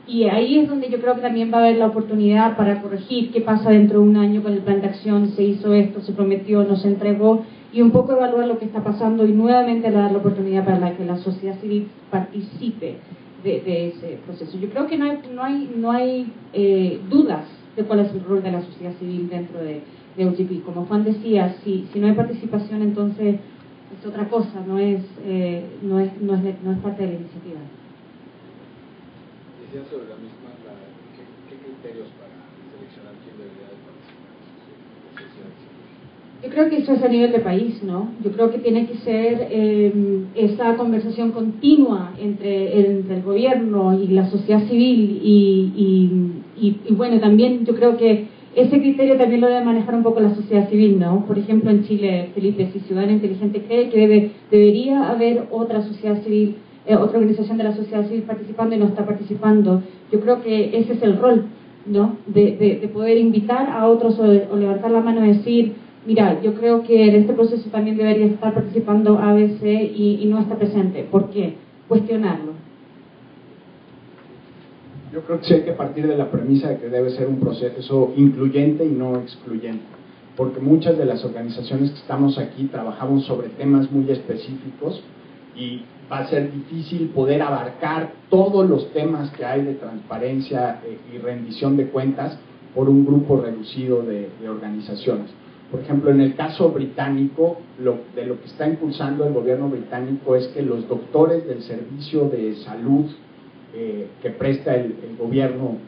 Y ahí es donde yo creo que también va a haber la oportunidad para corregir qué pasa dentro de un año con el plan de acción. Se hizo esto, se prometió, no se entregó, y un poco evaluar lo que está pasando y nuevamente dar la oportunidad para que la sociedad civil participe de ese proceso. Yo creo que no hay dudas de cuál es el rol de la sociedad civil dentro de OGP. Como Juan decía, si no hay participación, entonces es otra cosa, no es parte de la iniciativa. Sobre la misma, ¿qué criterios para seleccionar quién debería de participar en la sociedad civil? Yo creo que eso es a nivel de país, ¿no? Yo creo que tiene que ser esa conversación continua entre el gobierno y la sociedad civil y bueno, también yo creo que ese criterio también lo debe manejar un poco la sociedad civil, ¿no? Por ejemplo, en Chile, Felipe, si Ciudadano Inteligente cree que debería haber otra sociedad civil, otra organización de la sociedad civil participando y no está participando, yo creo que ese es el rol, ¿no? De poder invitar a otros o levantar la mano y decir, mira, yo creo que en este proceso también debería estar participando ABC y no está presente. ¿Por qué? Cuestionarlo. Yo creo que sí hay que partir de la premisa de que debe ser un proceso incluyente y no excluyente, porque muchas de las organizaciones que estamos aquí trabajamos sobre temas muy específicos y va a ser difícil poder abarcar todos los temas que hay de transparencia y rendición de cuentas por un grupo reducido de organizaciones. Por ejemplo, en el caso británico, de lo que está impulsando el gobierno británico es que los doctores del servicio de salud que presta el gobierno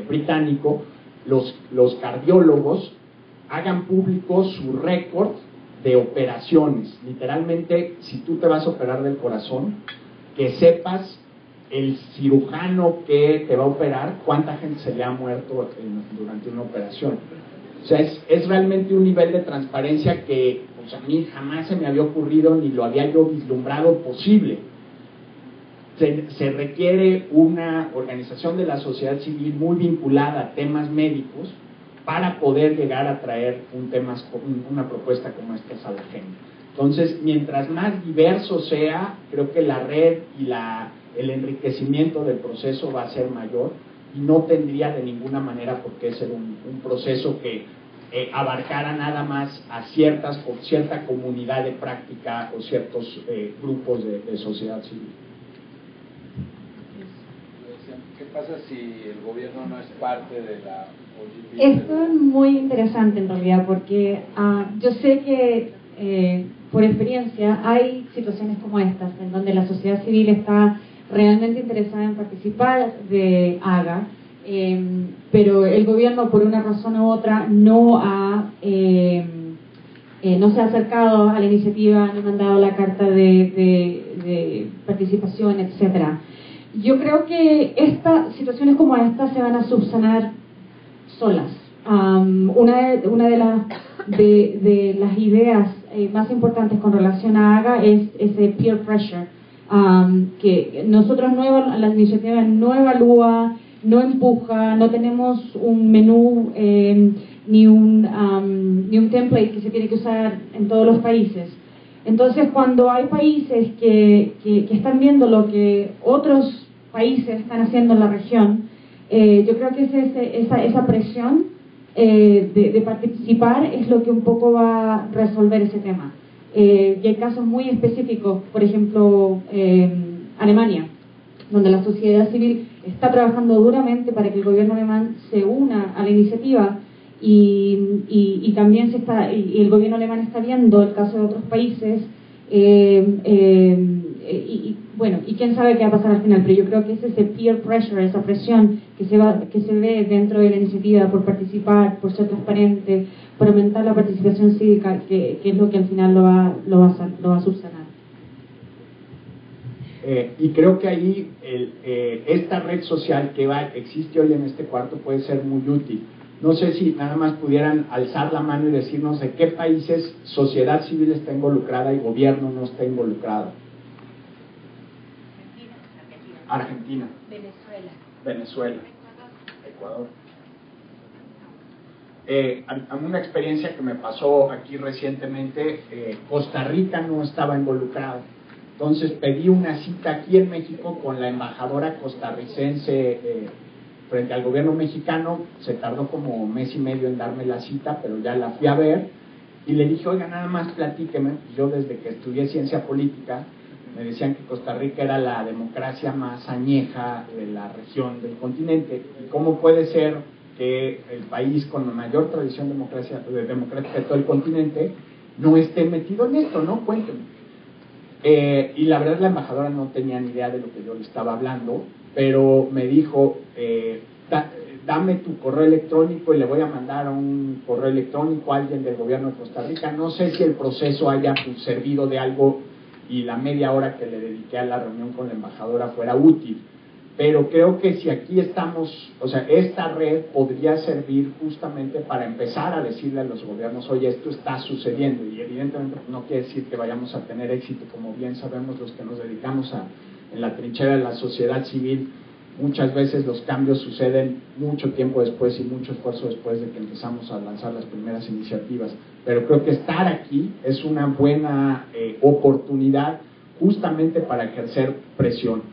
británico, los cardiólogos, hagan público su récord de operaciones. Literalmente, si tú te vas a operar del corazón, que sepas el cirujano que te va a operar, cuánta gente se le ha muerto durante una operación. O sea, es realmente un nivel de transparencia que pues, a mí jamás se me había ocurrido ni lo había yo vislumbrado posible. Se requiere una organización de la sociedad civil muy vinculada a temas médicos para poder llegar a traer una propuesta como esta a la agenda. Entonces, mientras más diverso sea, creo que la red y el enriquecimiento del proceso va a ser mayor y no tendría de ninguna manera por qué ser un proceso que abarcara nada más a cierta comunidad de práctica o ciertos grupos de sociedad civil. ¿Qué pasa si el gobierno no es parte de la OGP? Esto es muy interesante en realidad porque yo sé que por experiencia hay situaciones como estas en donde la sociedad civil está realmente interesada en participar de AGA, pero el gobierno por una razón u otra no se ha acercado a la iniciativa, no ha mandado la carta de participación, etcétera. Yo creo que situaciones como esta se van a subsanar solas. Una de las ideas más importantes con relación a AGA es ese peer pressure, que nosotros la iniciativa no evalúa, no empuja, no tenemos un menú ni un template que se tiene que usar en todos los países. Entonces, cuando hay países que están viendo lo que otros países están haciendo en la región, yo creo que esa presión de participar es lo que un poco va a resolver ese tema. Y hay casos muy específicos, por ejemplo, Alemania, donde la sociedad civil está trabajando duramente para que el gobierno alemán se una a la iniciativa y también y el gobierno alemán está viendo el caso de otros países bueno, y quién sabe qué va a pasar al final, pero yo creo que es ese peer pressure, esa presión que se ve dentro de la iniciativa por participar, por ser transparente, por aumentar la participación cívica, que es lo que al final lo va a subsanar. Y creo que ahí esta red social que existe hoy en este cuarto puede ser muy útil. No sé si nada más pudieran alzar la mano y decirnos de qué países sociedad civil está involucrada y gobierno no está involucrado. Argentina. Venezuela. Ecuador. Una experiencia que me pasó aquí recientemente, Costa Rica no estaba involucrado. Entonces pedí una cita aquí en México con la embajadora costarricense frente al gobierno mexicano. Se tardó como mes y medio en darme la cita, pero ya la fui a ver y le dije, oiga, nada más platíqueme. Yo desde que estudié ciencia política me decían que Costa Rica era la democracia más añeja de la región del continente. ¿Y cómo puede ser que el país con la mayor tradición democrática de todo el continente no esté metido en esto, ¿no? Cuéntenme. Y la verdad la embajadora no tenía ni idea de lo que yo le estaba hablando, pero me dijo, dame tu correo electrónico y le voy a mandar un correo electrónico a alguien del gobierno de Costa Rica. No sé si el proceso haya servido de algo y la media hora que le dediqué a la reunión con la embajadora fuera útil, pero creo que si aquí estamos, o sea, esta red podría servir justamente para empezar a decirle a los gobiernos, oye, esto está sucediendo, y evidentemente no quiere decir que vayamos a tener éxito, como bien sabemos los que nos dedicamos en la trinchera de la sociedad civil. Muchas veces los cambios suceden mucho tiempo después y mucho esfuerzo después de que empezamos a lanzar las primeras iniciativas, pero creo que estar aquí es una buena oportunidad justamente para ejercer presión.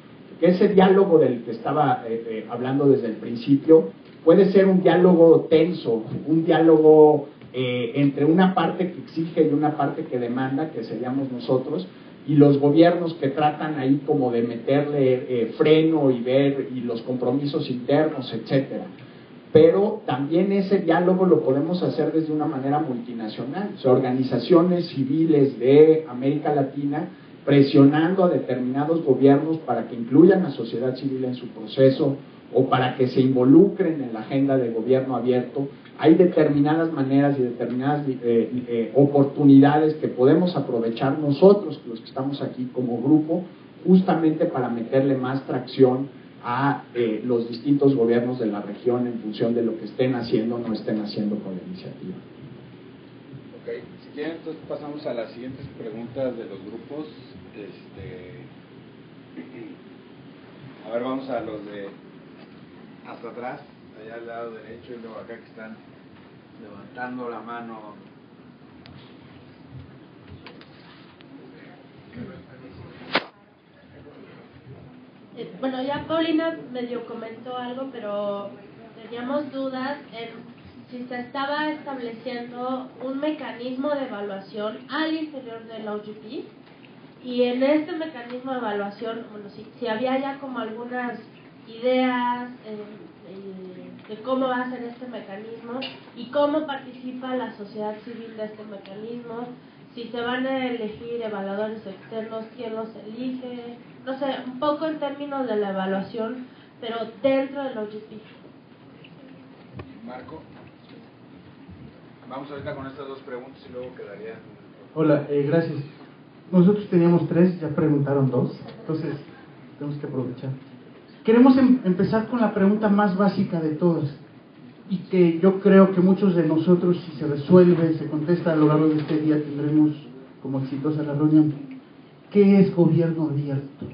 Que ese diálogo del que estaba hablando desde el principio puede ser un diálogo tenso, un diálogo entre una parte que exige y una parte que demanda, que seríamos nosotros, y los gobiernos que tratan ahí como de meterle freno y ver y los compromisos internos, etcétera. Pero también ese diálogo lo podemos hacer desde una manera multinacional, o sea, organizaciones civiles de América Latina presionando a determinados gobiernos para que incluyan a sociedad civil en su proceso o para que se involucren en la agenda de gobierno abierto. Hay determinadas maneras y determinadas oportunidades que podemos aprovechar nosotros, los que estamos aquí como grupo, justamente para meterle más tracción a los distintos gobiernos de la región en función de lo que estén haciendo o no estén haciendo con la iniciativa. Ok, si quieren entonces pasamos a las siguientes preguntas de los grupos. A ver, vamos a los de hasta atrás, allá al lado derecho, y luego acá que están levantando la mano. Bueno, ya Paulina medio comentó algo, pero teníamos dudas en si se estaba estableciendo un mecanismo de evaluación al interior del OGP, y en este mecanismo de evaluación, bueno, si había ya como algunas ideas de cómo va a ser este mecanismo y cómo participa la sociedad civil de este mecanismo, si se van a elegir evaluadores externos, quién los elige, no sé, un poco en términos de la evaluación, pero dentro del OGP. Marco, vamos ahorita con estas dos preguntas y luego quedarían. Hola, gracias. Nosotros teníamos 3, ya preguntaron 2, entonces tenemos que aprovechar. Queremos empezar con la pregunta más básica de todas, y que yo creo que muchos de nosotros, si se resuelve, se contesta a lo largo de este día, tendremos como exitosa la reunión. ¿Qué es gobierno abierto?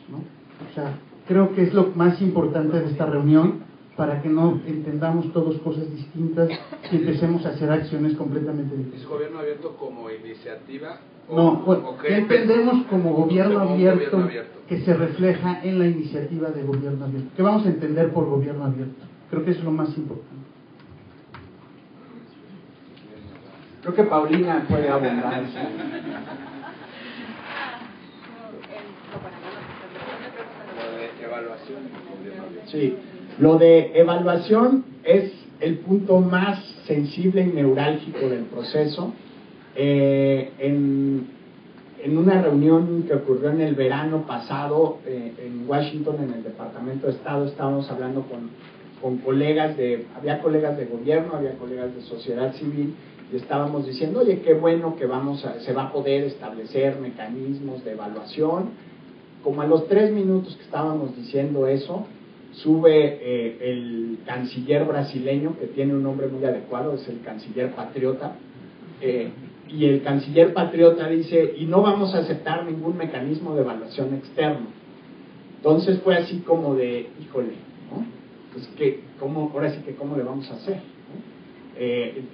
¿No? O sea, creo que es lo más importante de esta reunión, para que no entendamos todos cosas distintas y empecemos a hacer acciones completamente diferentes. ¿Es gobierno abierto como iniciativa? No, bueno, ¿qué entendemos como gobierno abierto, gobierno abierto que se refleja en la iniciativa de gobierno abierto? ¿Qué vamos a entender por gobierno abierto? Creo que eso es lo más importante. Creo que Paulina puede abundar. Sí, lo de evaluación es el punto más sensible y neurálgico del proceso. En una reunión que ocurrió en el verano pasado en Washington, en el Departamento de Estado, estábamos hablando con colegas había colegas de gobierno, había colegas de sociedad civil, y estábamos diciendo, oye, qué bueno que se va a poder establecer mecanismos de evaluación. Como a los 3 minutos que estábamos diciendo eso, sube el canciller brasileño, que tiene un nombre muy adecuado, es el canciller patriota, y el canciller patriota dice, y no vamos a aceptar ningún mecanismo de evaluación externo. Entonces fue así como de, híjole, ¿no? Pues ahora sí que cómo le vamos a hacer, ¿no?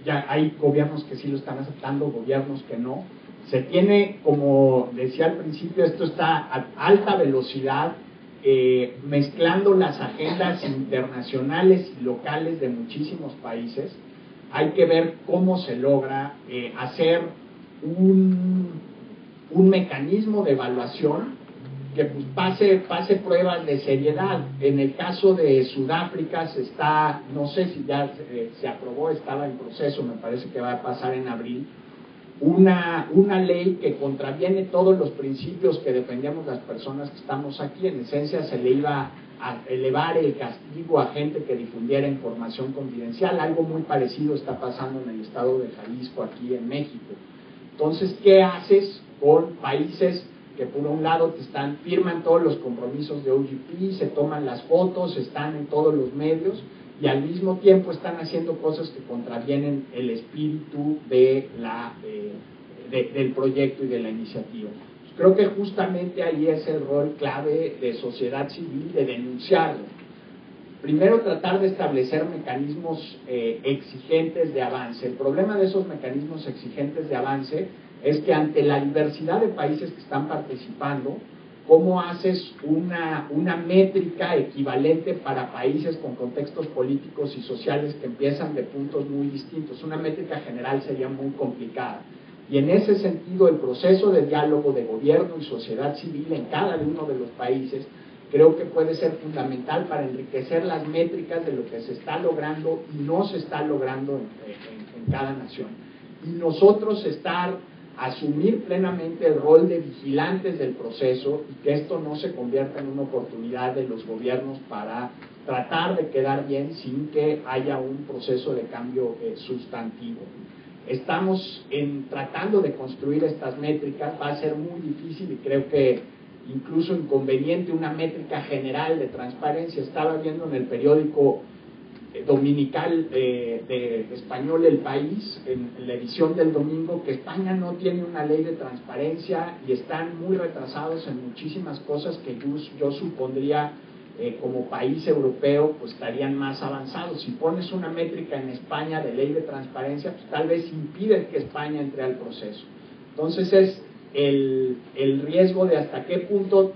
Ya hay gobiernos que sí lo están aceptando, gobiernos que no. Se tiene, como decía al principio, esto está a alta velocidad, mezclando las agendas internacionales y locales de muchísimos países. Hay que ver cómo se logra hacer un mecanismo de evaluación que pues, pase pruebas de seriedad. En el caso de Sudáfrica se está, no sé si ya se aprobó, estaba en proceso, me parece que va a pasar en abril, una ley que contraviene todos los principios que defendemos las personas que estamos aquí. En esencia se le iba elevar el castigo a gente que difundiera información confidencial. Algo muy parecido está pasando en el estado de Jalisco, aquí en México. Entonces, ¿qué haces con países que por un lado firman todos los compromisos de OGP, se toman las fotos, están en todos los medios y al mismo tiempo están haciendo cosas que contravienen el espíritu del proyecto y de la iniciativa? Creo que justamente ahí es el rol clave de sociedad civil, de denunciarlo. Primero, tratar de establecer mecanismos exigentes de avance. El problema de esos mecanismos exigentes de avance es que ante la diversidad de países que están participando, ¿cómo haces una métrica equivalente para países con contextos políticos y sociales que empiezan de puntos muy distintos? Una métrica general sería muy complicada. Y en ese sentido, el proceso de diálogo de gobierno y sociedad civil en cada uno de los países creo que puede ser fundamental para enriquecer las métricas de lo que se está logrando y no se está logrando en cada nación. Y nosotros asumir plenamente el rol de vigilantes del proceso y que esto no se convierta en una oportunidad de los gobiernos para tratar de quedar bien sin que haya un proceso de cambio sustantivo. Estamos tratando de construir estas métricas, va a ser muy difícil y creo que incluso inconveniente una métrica general de transparencia. Estaba viendo en el periódico dominical de español El País, en la edición del domingo, que España no tiene una ley de transparencia y están muy retrasados en muchísimas cosas que yo supondría como país europeo pues estarían más avanzados. Si pones una métrica en España de ley de transparencia, pues tal vez impide que España entre al proceso. Entonces es el riesgo de hasta qué punto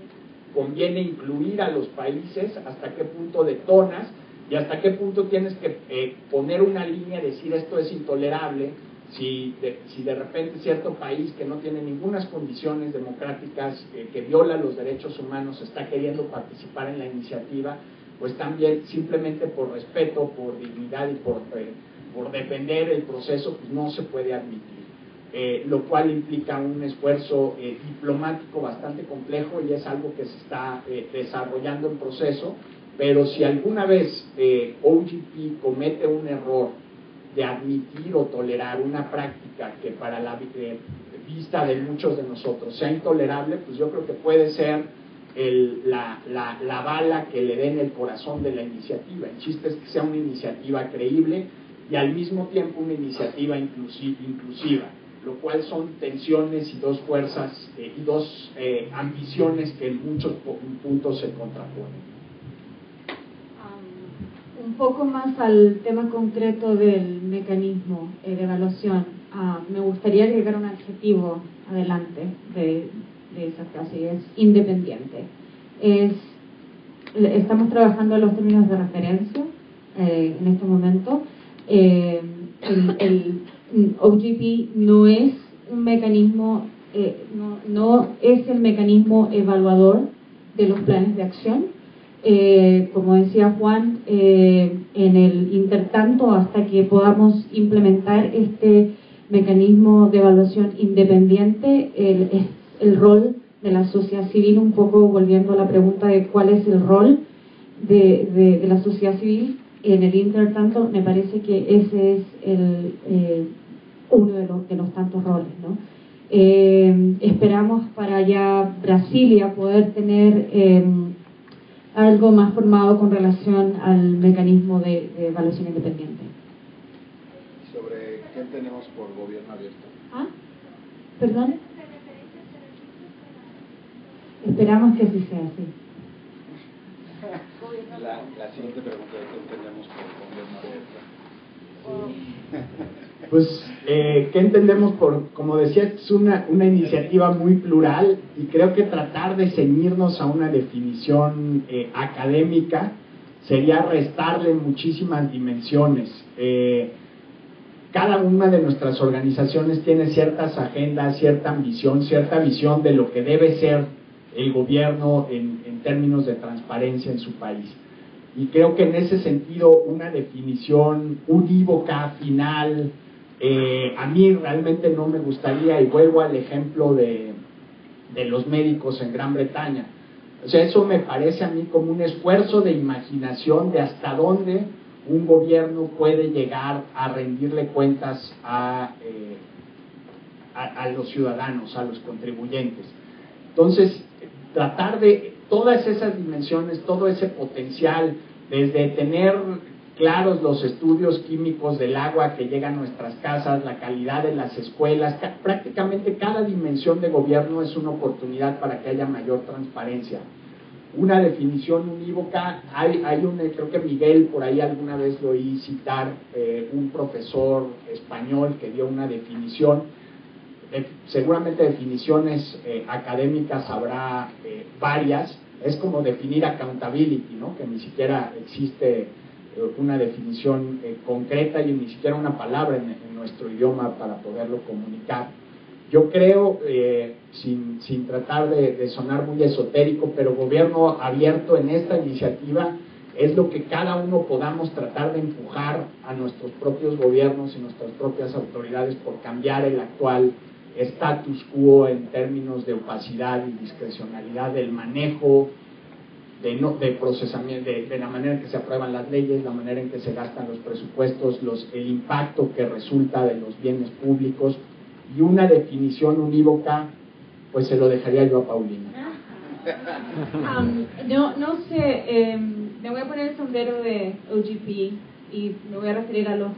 conviene incluir a los países, hasta qué punto detonas y hasta qué punto tienes que poner una línea y decir esto es intolerable. Si de repente cierto país que no tiene ninguna condiciones democráticas, que viola los derechos humanos, está queriendo participar en la iniciativa, pues también simplemente por respeto, por dignidad y por defender el proceso, pues no se puede admitir. Lo cual implica un esfuerzo diplomático bastante complejo y es algo que se está desarrollando en proceso, pero si alguna vez OGP comete un error de admitir o tolerar una práctica que para la vista de muchos de nosotros sea intolerable, pues yo creo que puede ser la bala que le den el corazón de la iniciativa. El chiste es que sea una iniciativa creíble y al mismo tiempo una iniciativa inclusiva, lo cual son tensiones y dos fuerzas y dos ambiciones que en muchos puntos se contraponen. Un poco más al tema concreto del mecanismo de evaluación, me gustaría agregar un adjetivo adelante de esa frase, y es independiente. Estamos trabajando en los términos de referencia en este momento. El OGP no es un mecanismo, no es el mecanismo evaluador de los planes de acción. Como decía Juan, en el intertanto, hasta que podamos implementar este mecanismo de evaluación independiente, es el rol de la sociedad civil, un poco volviendo a la pregunta de cuál es el rol de la sociedad civil. En el intertanto, me parece que ese es uno de los tantos roles, ¿no? Esperamos para ya Brasilia poder tener algo más formado con relación al mecanismo de evaluación independiente. ¿Sobre qué tenemos por gobierno abierto? ¿Ah? ¿Perdón? Esperamos que así sea, sí. La siguiente pregunta es ¿qué entendemos por gobierno abierto? Pues, ¿qué entendemos por, como decía, es una iniciativa muy plural y creo que tratar de ceñirnos a una definición académica sería restarle muchísimas dimensiones. Cada una de nuestras organizaciones tiene ciertas agendas, cierta ambición, cierta visión de lo que debe ser el gobierno en términos de transparencia en su país. Y creo que en ese sentido una definición unívoca, final, a mí realmente no me gustaría, y vuelvo al ejemplo de los médicos en Gran Bretaña. O sea, eso me parece a mí como un esfuerzo de imaginación de hasta dónde un gobierno puede llegar a rendirle cuentas a los ciudadanos, a los contribuyentes. Entonces, tratar de todas esas dimensiones, todo ese potencial, desde tener claros los estudios químicos del agua que llega a nuestras casas, la calidad de las escuelas, prácticamente cada dimensión de gobierno es una oportunidad para que haya mayor transparencia. Una definición unívoca, creo que Miguel por ahí alguna vez lo oí citar, un profesor español que dio una definición, seguramente definiciones académicas habrá varias, es como definir accountability, ¿no? Que ni siquiera existe una definición concreta y ni siquiera una palabra en nuestro idioma para poderlo comunicar. Yo creo, sin tratar de sonar muy esotérico, pero gobierno abierto en esta iniciativa es lo que cada uno podamos tratar de empujar a nuestros propios gobiernos y nuestras propias autoridades por cambiar el actual status quo en términos de opacidad y discrecionalidad del manejo, de procesamiento, de la manera en que se aprueban las leyes, la manera en que se gastan los presupuestos, el impacto que resulta de los bienes públicos, y una definición unívoca, pues se lo dejaría yo a Paulina. No sé, me voy a poner el sombrero de OGP y me voy a referir a los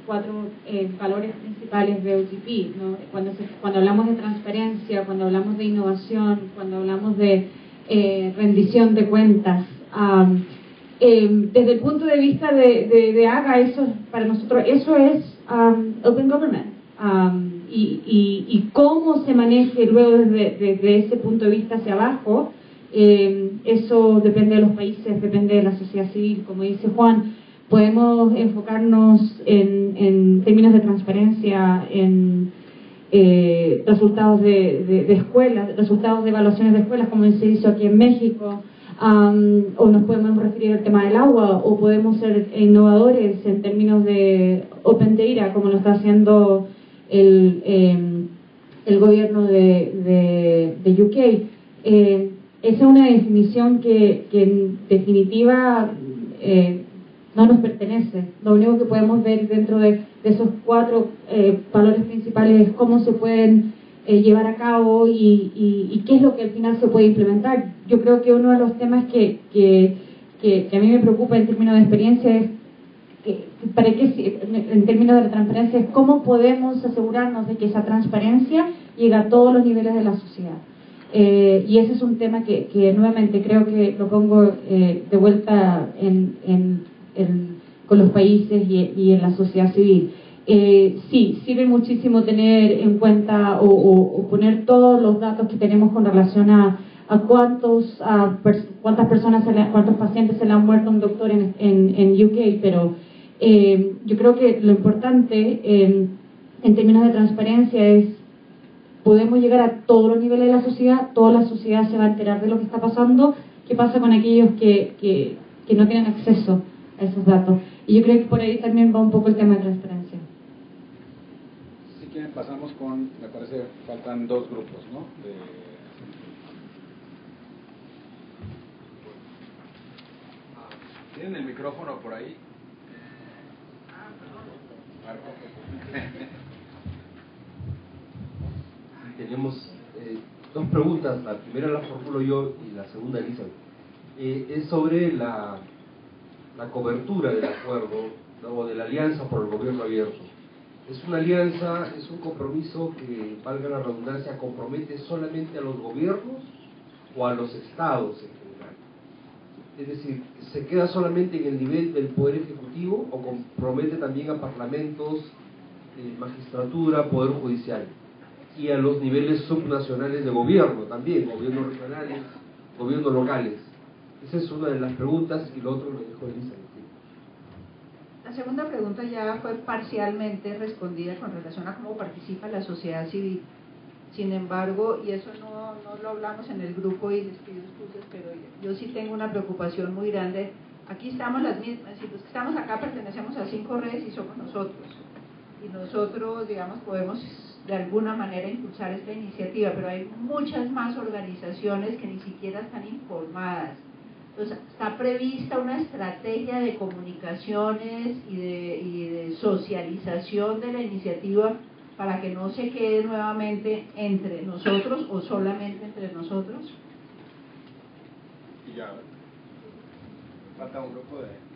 4 valores principales de OGP, ¿no? Cuando hablamos de transparencia, cuando hablamos de innovación, cuando hablamos de rendición de cuentas, desde el punto de vista de AGA, eso para nosotros eso es open government, y cómo se maneje luego desde ese punto de vista hacia abajo, eso depende de los países, depende de la sociedad civil. Como dice Juan, podemos enfocarnos en términos de transparencia, en resultados de escuelas, resultados de evaluaciones de escuelas, como se hizo aquí en México, o nos podemos referir al tema del agua, o podemos ser innovadores en términos de open data, como lo está haciendo el gobierno de UK. Esa es una definición que en definitiva no nos pertenece. Lo único que podemos ver dentro de esos 4 valores principales es cómo se pueden llevar a cabo y qué es lo que al final se puede implementar. Yo creo que uno de los temas que a mí me preocupa en términos de experiencia es en términos de la transparencia, es cómo podemos asegurarnos de que esa transparencia llega a todos los niveles de la sociedad. Y ese es un tema que nuevamente creo que lo pongo de vuelta con los países y en la sociedad civil. Sí, sirve muchísimo tener en cuenta o poner todos los datos que tenemos con relación a cuántas personas, cuántos pacientes se le han muerto a un doctor en UK, pero yo creo que lo importante en términos de transparencia es podemos llegar a todos los niveles de la sociedad, toda la sociedad se va a enterar de lo que está pasando. ¿Qué pasa con aquellos que no tienen acceso a esos datos? Y yo creo que por ahí también va un poco el tema de transparencia. Si quieren pasamos con, me parece, faltan 2 grupos, ¿no? ¿Tienen el micrófono por ahí? Tenemos 2 preguntas, la primera la formulo yo y la segunda Elizabeth. Es sobre la cobertura del acuerdo, ¿no? O de la alianza por el gobierno abierto. Es una alianza, es un compromiso que, valga la redundancia, compromete solamente a los gobiernos o a los estados en general. Es decir, ¿se queda solamente en el nivel del Poder Ejecutivo o compromete también a parlamentos, magistratura, Poder Judicial? Y a los niveles subnacionales de gobierno también, gobiernos regionales, gobiernos locales. Esa es una de las preguntas y lo otro lo dijo Elisa. La segunda pregunta ya fue parcialmente respondida con relación a cómo participa la sociedad civil. Sin embargo, y eso no lo hablamos en el grupo y les pido excusas, pero yo sí tengo una preocupación muy grande. Aquí estamos las mismas, si los que estamos acá pertenecemos a 5 redes y somos nosotros. Y nosotros, digamos, podemos de alguna manera impulsar esta iniciativa, pero hay muchas más organizaciones que ni siquiera están informadas. Entonces, está prevista una estrategia de comunicaciones y de socialización de la iniciativa para que no se quede nuevamente entre nosotros o solamente entre nosotros. Y ya, falta un grupo de...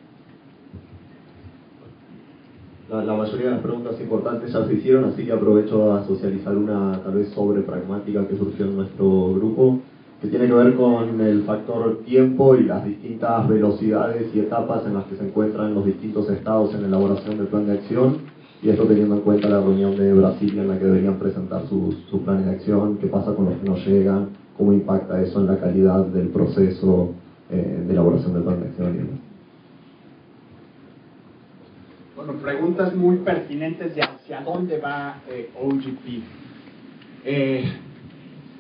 La mayoría de las preguntas importantes ya se hicieron, así que aprovecho a socializar una tal vez sobre pragmática que surgió en nuestro grupo, que tiene que ver con el factor tiempo y las distintas velocidades y etapas en las que se encuentran los distintos estados en la elaboración del plan de acción, y esto teniendo en cuenta la reunión de Brasilia en la que deberían presentar sus planes de acción, qué pasa con los que no llegan, cómo impacta eso en la calidad del proceso de elaboración del plan de acción y demás. Bueno, preguntas muy pertinentes de hacia dónde va OGP.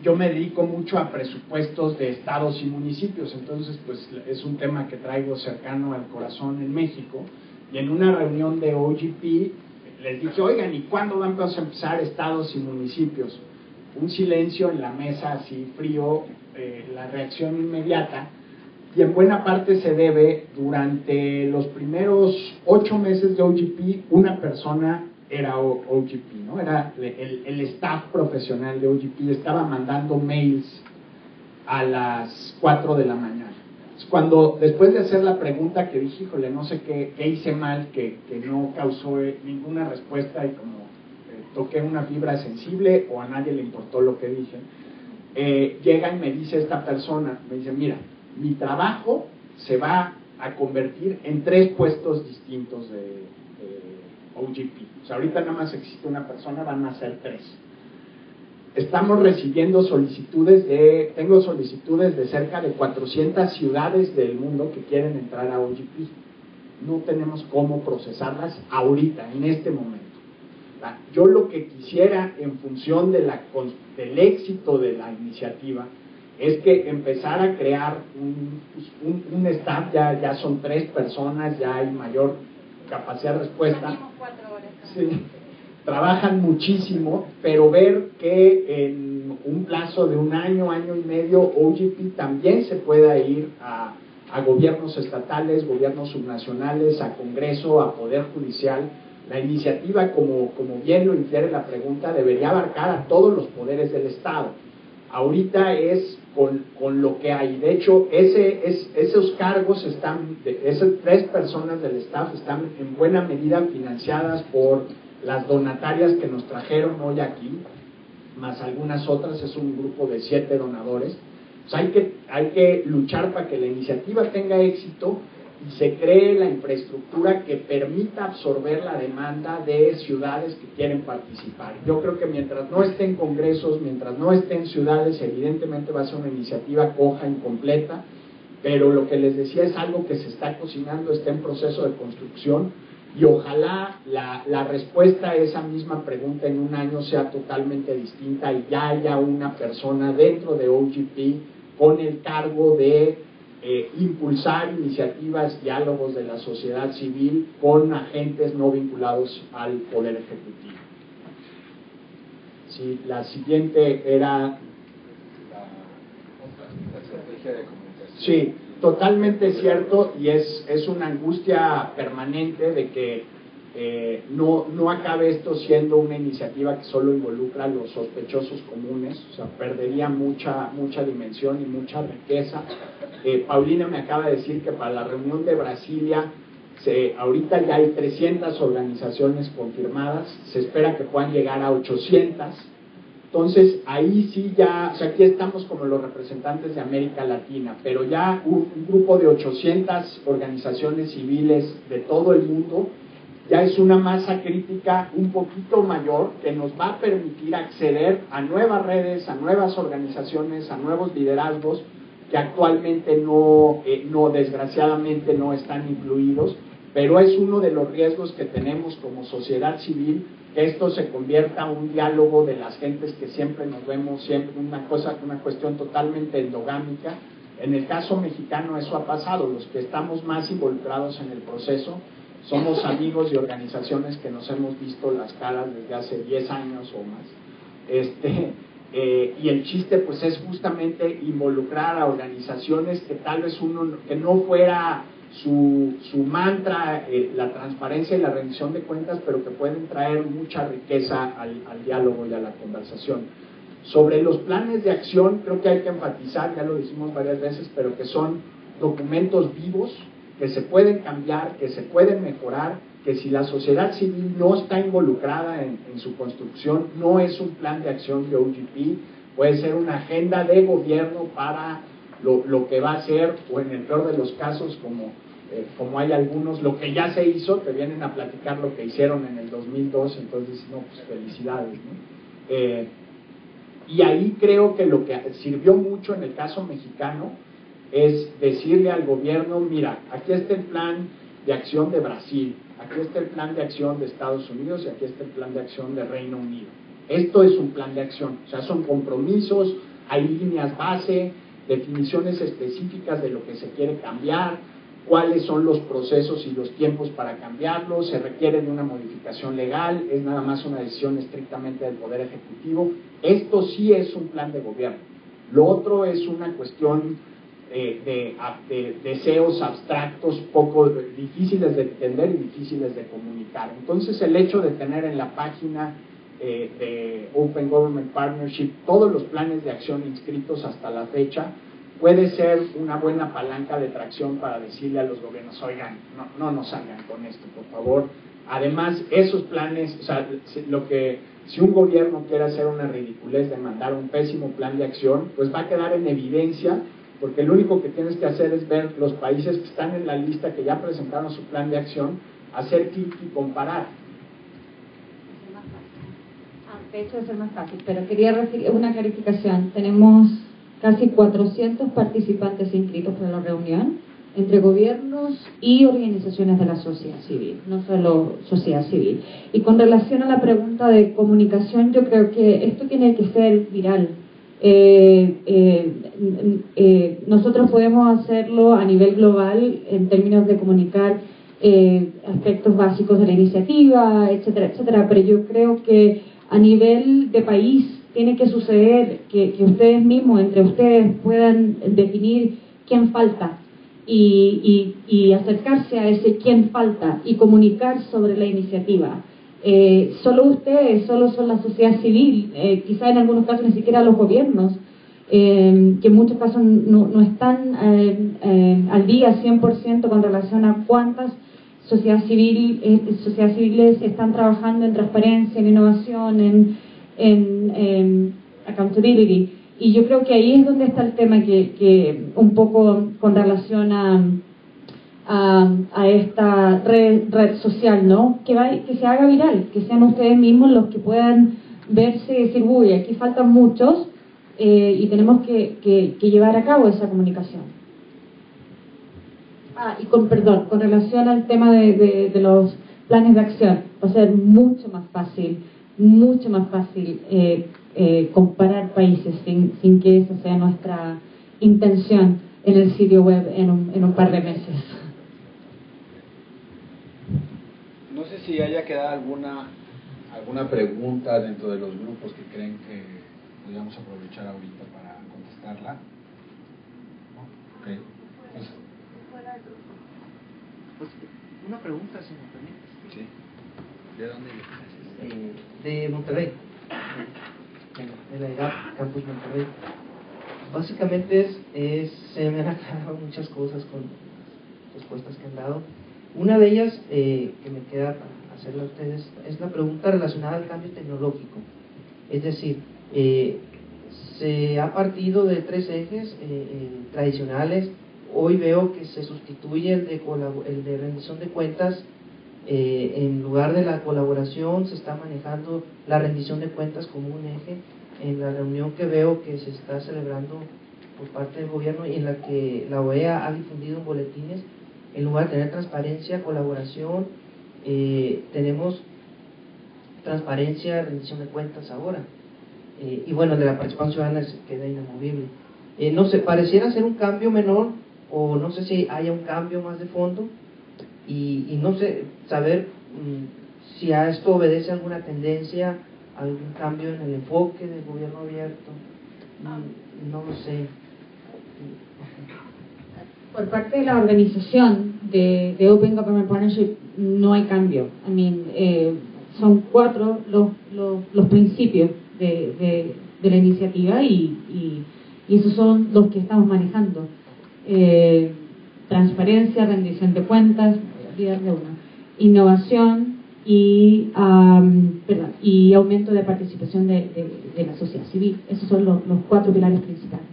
Yo me dedico mucho a presupuestos de estados y municipios, entonces pues es un tema que traigo cercano al corazón en México, y en una reunión de OGP les dije, oigan, ¿y cuándo van a empezar estados y municipios? Un silencio en la mesa, así frío, la reacción inmediata, y en buena parte se debe, durante los primeros 8 meses de OGP, una persona era OGP, ¿no? Era el staff profesional de OGP, estaba mandando mails a las 4 de la mañana. Cuando, después de hacer la pregunta que dije, híjole, no sé qué hice mal, que no causó ninguna respuesta y como toqué una fibra sensible o a nadie le importó lo que dije, llega y me dice esta persona, me dice, mira, mi trabajo se va a convertir en 3 puestos distintos de OGP. O sea, ahorita nada más existe una persona, van a ser 3. Estamos recibiendo tengo solicitudes de cerca de 400 ciudades del mundo que quieren entrar a OGP. No tenemos cómo procesarlas ahorita, en este momento. Yo lo que quisiera, en función del éxito de la iniciativa, es que empezar a crear un staff, ya son 3 personas, ya hay mayor capacidad de respuesta. Sí, trabajan muchísimo, pero ver que en un plazo de un año, año y medio, OGP también se pueda ir a gobiernos estatales, gobiernos subnacionales, a Congreso, a Poder Judicial. La iniciativa, como bien lo infiere la pregunta, debería abarcar a todos los poderes del Estado. Ahorita es con lo que hay. De hecho, esos cargos esas 3 personas del staff están en buena medida financiadas por las donatarias que nos trajeron hoy aquí, más algunas otras. Es un grupo de 7 donadores. O sea, hay que luchar para que la iniciativa tenga éxito y se cree la infraestructura que permita absorber la demanda de ciudades que quieren participar. Yo creo que mientras no esté en congresos, mientras no esté en ciudades, evidentemente va a ser una iniciativa coja, incompleta, pero lo que les decía es algo que se está cocinando, está en proceso de construcción, y ojalá la respuesta a esa misma pregunta en un año sea totalmente distinta y ya haya una persona dentro de OGP con el cargo de impulsar iniciativas, diálogos de la sociedad civil con agentes no vinculados al Poder Ejecutivo. Sí, la siguiente era... La estrategia de comunicación. Sí, totalmente cierto, y es una angustia permanente de que no acabe esto siendo una iniciativa que solo involucra a los sospechosos comunes. O sea, perdería mucha dimensión y mucha riqueza. Paulina me acaba de decir que para la reunión de Brasilia ahorita ya hay 300 organizaciones confirmadas, se espera que puedan llegar a 800. Entonces ahí sí ya, o sea, aquí estamos como los representantes de América Latina, pero ya un grupo de 800 organizaciones civiles de todo el mundo ya es una masa crítica un poquito mayor que nos va a permitir acceder a nuevas redes, a nuevas organizaciones, a nuevos liderazgos que actualmente desgraciadamente no están incluidos, pero es uno de los riesgos que tenemos como sociedad civil, que esto se convierta en un diálogo de las gentes que siempre nos vemos, siempre una cuestión totalmente endogámica. En el caso mexicano eso ha pasado, los que estamos más involucrados en el proceso somos amigos de organizaciones que nos hemos visto las caras desde hace 10 años o más. Y el chiste pues es justamente involucrar a organizaciones que tal vez que no fuera su mantra la transparencia y la rendición de cuentas, pero que pueden traer mucha riqueza al diálogo y a la conversación. Sobre los planes de acción, creo que hay que enfatizar, ya lo dijimos varias veces, pero que son documentos vivos, que se pueden cambiar, que se pueden mejorar, que si la sociedad civil no está involucrada en su construcción, no es un plan de acción de OGP, puede ser una agenda de gobierno para lo que va a ser, o en el peor de los casos, como hay algunos, lo que ya se hizo, te vienen a platicar lo que hicieron en el 2002, entonces, no, pues felicidades, ¿no? Y ahí creo que lo que sirvió mucho en el caso mexicano es decirle al gobierno, mira, aquí está el plan de acción de Brasil, aquí está el plan de acción de Estados Unidos y aquí está el plan de acción de Reino Unido. Esto es un plan de acción, o sea, son compromisos, hay líneas base, definiciones específicas de lo que se quiere cambiar, cuáles son los procesos y los tiempos para cambiarlos, se requiere de una modificación legal, es nada más una decisión estrictamente del Poder Ejecutivo. Esto sí es un plan de gobierno. Lo otro es una cuestión de deseos abstractos, poco difíciles de entender y difíciles de comunicar. Entonces, el hecho de tener en la página de Open Government Partnership todos los planes de acción inscritos hasta la fecha puede ser una buena palanca de tracción para decirle a los gobiernos, oigan, no nos salgan con esto, por favor. Además, esos planes, o sea, si un gobierno quiere hacer una ridiculez de mandar un pésimo plan de acción, pues va a quedar en evidencia, porque lo único que tienes que hacer es ver los países que están en la lista, que ya presentaron su plan de acción, hacer clic y comparar. De hecho, es más fácil, pero quería una clarificación. Tenemos casi 400 participantes inscritos para la reunión, entre gobiernos y organizaciones de la sociedad civil, no solo sociedad civil. Y con relación a la pregunta de comunicación, yo creo que esto tiene que ser viral. Nosotros podemos hacerlo a nivel global en términos de comunicar aspectos básicos de la iniciativa, etcétera, etcétera, pero yo creo que a nivel de país tiene que suceder que ustedes mismos, entre ustedes, puedan definir quién falta y acercarse a ese quién falta y comunicar sobre la iniciativa. Solo ustedes, solo son la sociedad civil, quizá en algunos casos ni siquiera los gobiernos, que en muchos casos no están al día 100% con relación a cuántas sociedades civiles están trabajando en transparencia, en innovación, en accountability. Y yo creo que ahí es donde está el tema que un poco con relación a esta red social, ¿no? Que se haga viral, que sean ustedes mismos los que puedan verse y decir, uy, aquí faltan muchos y tenemos que llevar a cabo esa comunicación. Y con relación al tema de los planes de acción, va a ser mucho más fácil comparar países sin que esa sea nuestra intención en el sitio web en un par de meses. No sé si haya quedado alguna pregunta dentro de los grupos que creen que podríamos aprovechar ahorita para contestarla. Okay. Pues, una pregunta, si me permites. Sí. ¿De dónde vienes? De Monterrey, de la EDAP Campus Monterrey. Básicamente se me han aclarado muchas cosas con las respuestas que han dado. Una de ellas que me queda para hacerle a ustedes es la pregunta relacionada al cambio tecnológico. Es decir, se ha partido de tres ejes tradicionales. Hoy veo que se sustituye el de rendición de cuentas. En lugar de la colaboración se está manejando la rendición de cuentas como un eje. En la reunión que veo que se está celebrando por parte del gobierno y en la que la OEA ha difundido en boletines, en lugar de tener transparencia, colaboración, tenemos transparencia, rendición de cuentas ahora. Y bueno, de la participación ciudadana se queda inamovible. No sé, pareciera ser un cambio menor, o no sé si haya un cambio más de fondo, y no sé, saber si a esto obedece alguna tendencia, algún cambio en el enfoque del gobierno abierto, no lo sé. Por parte de la organización de Open Government Partnership no hay cambio. Son 4 los principios de la iniciativa y esos son los que estamos manejando. Transparencia, rendición de cuentas, innovación y aumento de participación de la sociedad civil. Esos son los 4 pilares principales.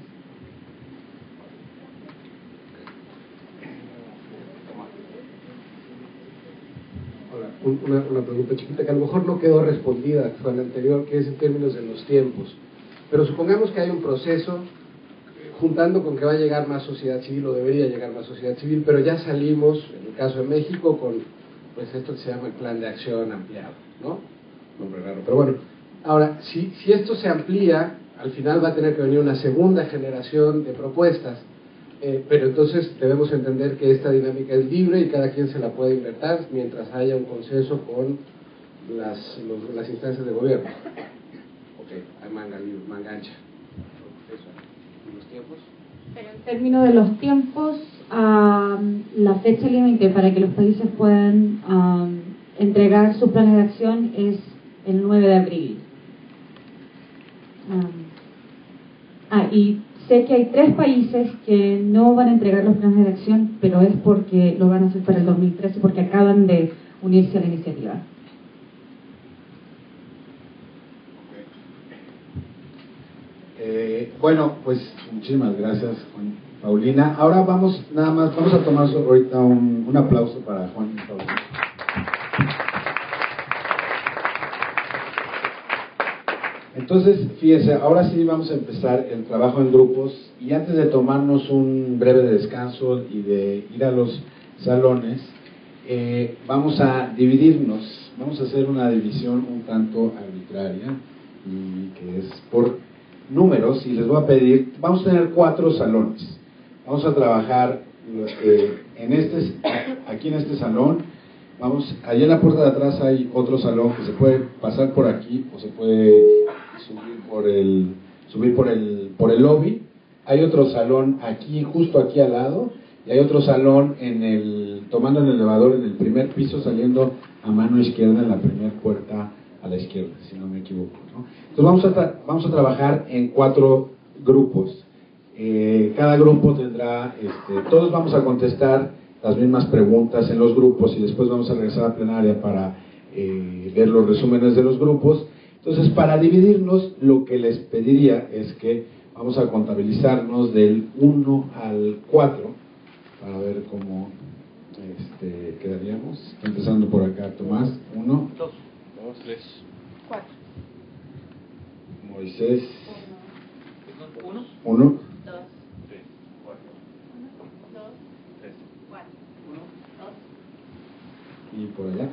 Una pregunta chiquita que a lo mejor no quedó respondida con la anterior, que es en términos de los tiempos. Pero supongamos que hay un proceso, juntando con que va a llegar más sociedad civil, o debería llegar más sociedad civil, pero ya salimos, en el caso de México, con pues esto que se llama el Plan de Acción Ampliado, ¿no? Nombre raro, pero bueno. Ahora, si esto se amplía, al final va a tener que venir una segunda generación de propuestas. Pero entonces debemos entender que esta dinámica es libre y cada quien se la puede inventar mientras haya un consenso con las instancias de gobierno. Ok, hay manga ancha. ¿Y los tiempos? Pero en términos de los tiempos, la fecha límite para que los países puedan entregar sus planes de acción es el 9 de abril. Y sé que hay 3 países que no van a entregar los planes de acción, pero es porque lo van a hacer para el 2013, porque acaban de unirse a la iniciativa. Bueno, pues muchísimas gracias, Juan, Paulina. Ahora vamos a tomar ahorita un aplauso para Juan y Paulina. Entonces, fíjense, ahora sí vamos a empezar el trabajo en grupos, y antes de tomarnos un breve descanso y de ir a los salones, vamos a dividirnos, vamos a hacer una división un tanto arbitraria, y que es por números, y les voy a pedir, vamos a tener 4 salones, vamos a trabajar aquí en este salón. Allá en la puerta de atrás hay otro salón que se puede pasar por aquí o se puede subir por el lobby. Hay otro salón aquí, justo aquí al lado, y hay otro salón tomando el elevador en el primer piso, saliendo a mano izquierda en la primera puerta a la izquierda, si no me equivoco, ¿no? Entonces vamos a trabajar en 4 grupos. Cada grupo tendrá, todos vamos a contestar las mismas preguntas en los grupos, y después vamos a regresar a plenaria para ver los resúmenes de los grupos. Entonces, para dividirnos, lo que les pediría es que vamos a contabilizarnos del 1 al 4 para ver cómo quedaríamos. Empezando por acá, Tomás. 1, 2, 3, 4. Moisés. 1, 1, 2, 3, 4. 1, 2, 3, 4. 1, 2. y por allá.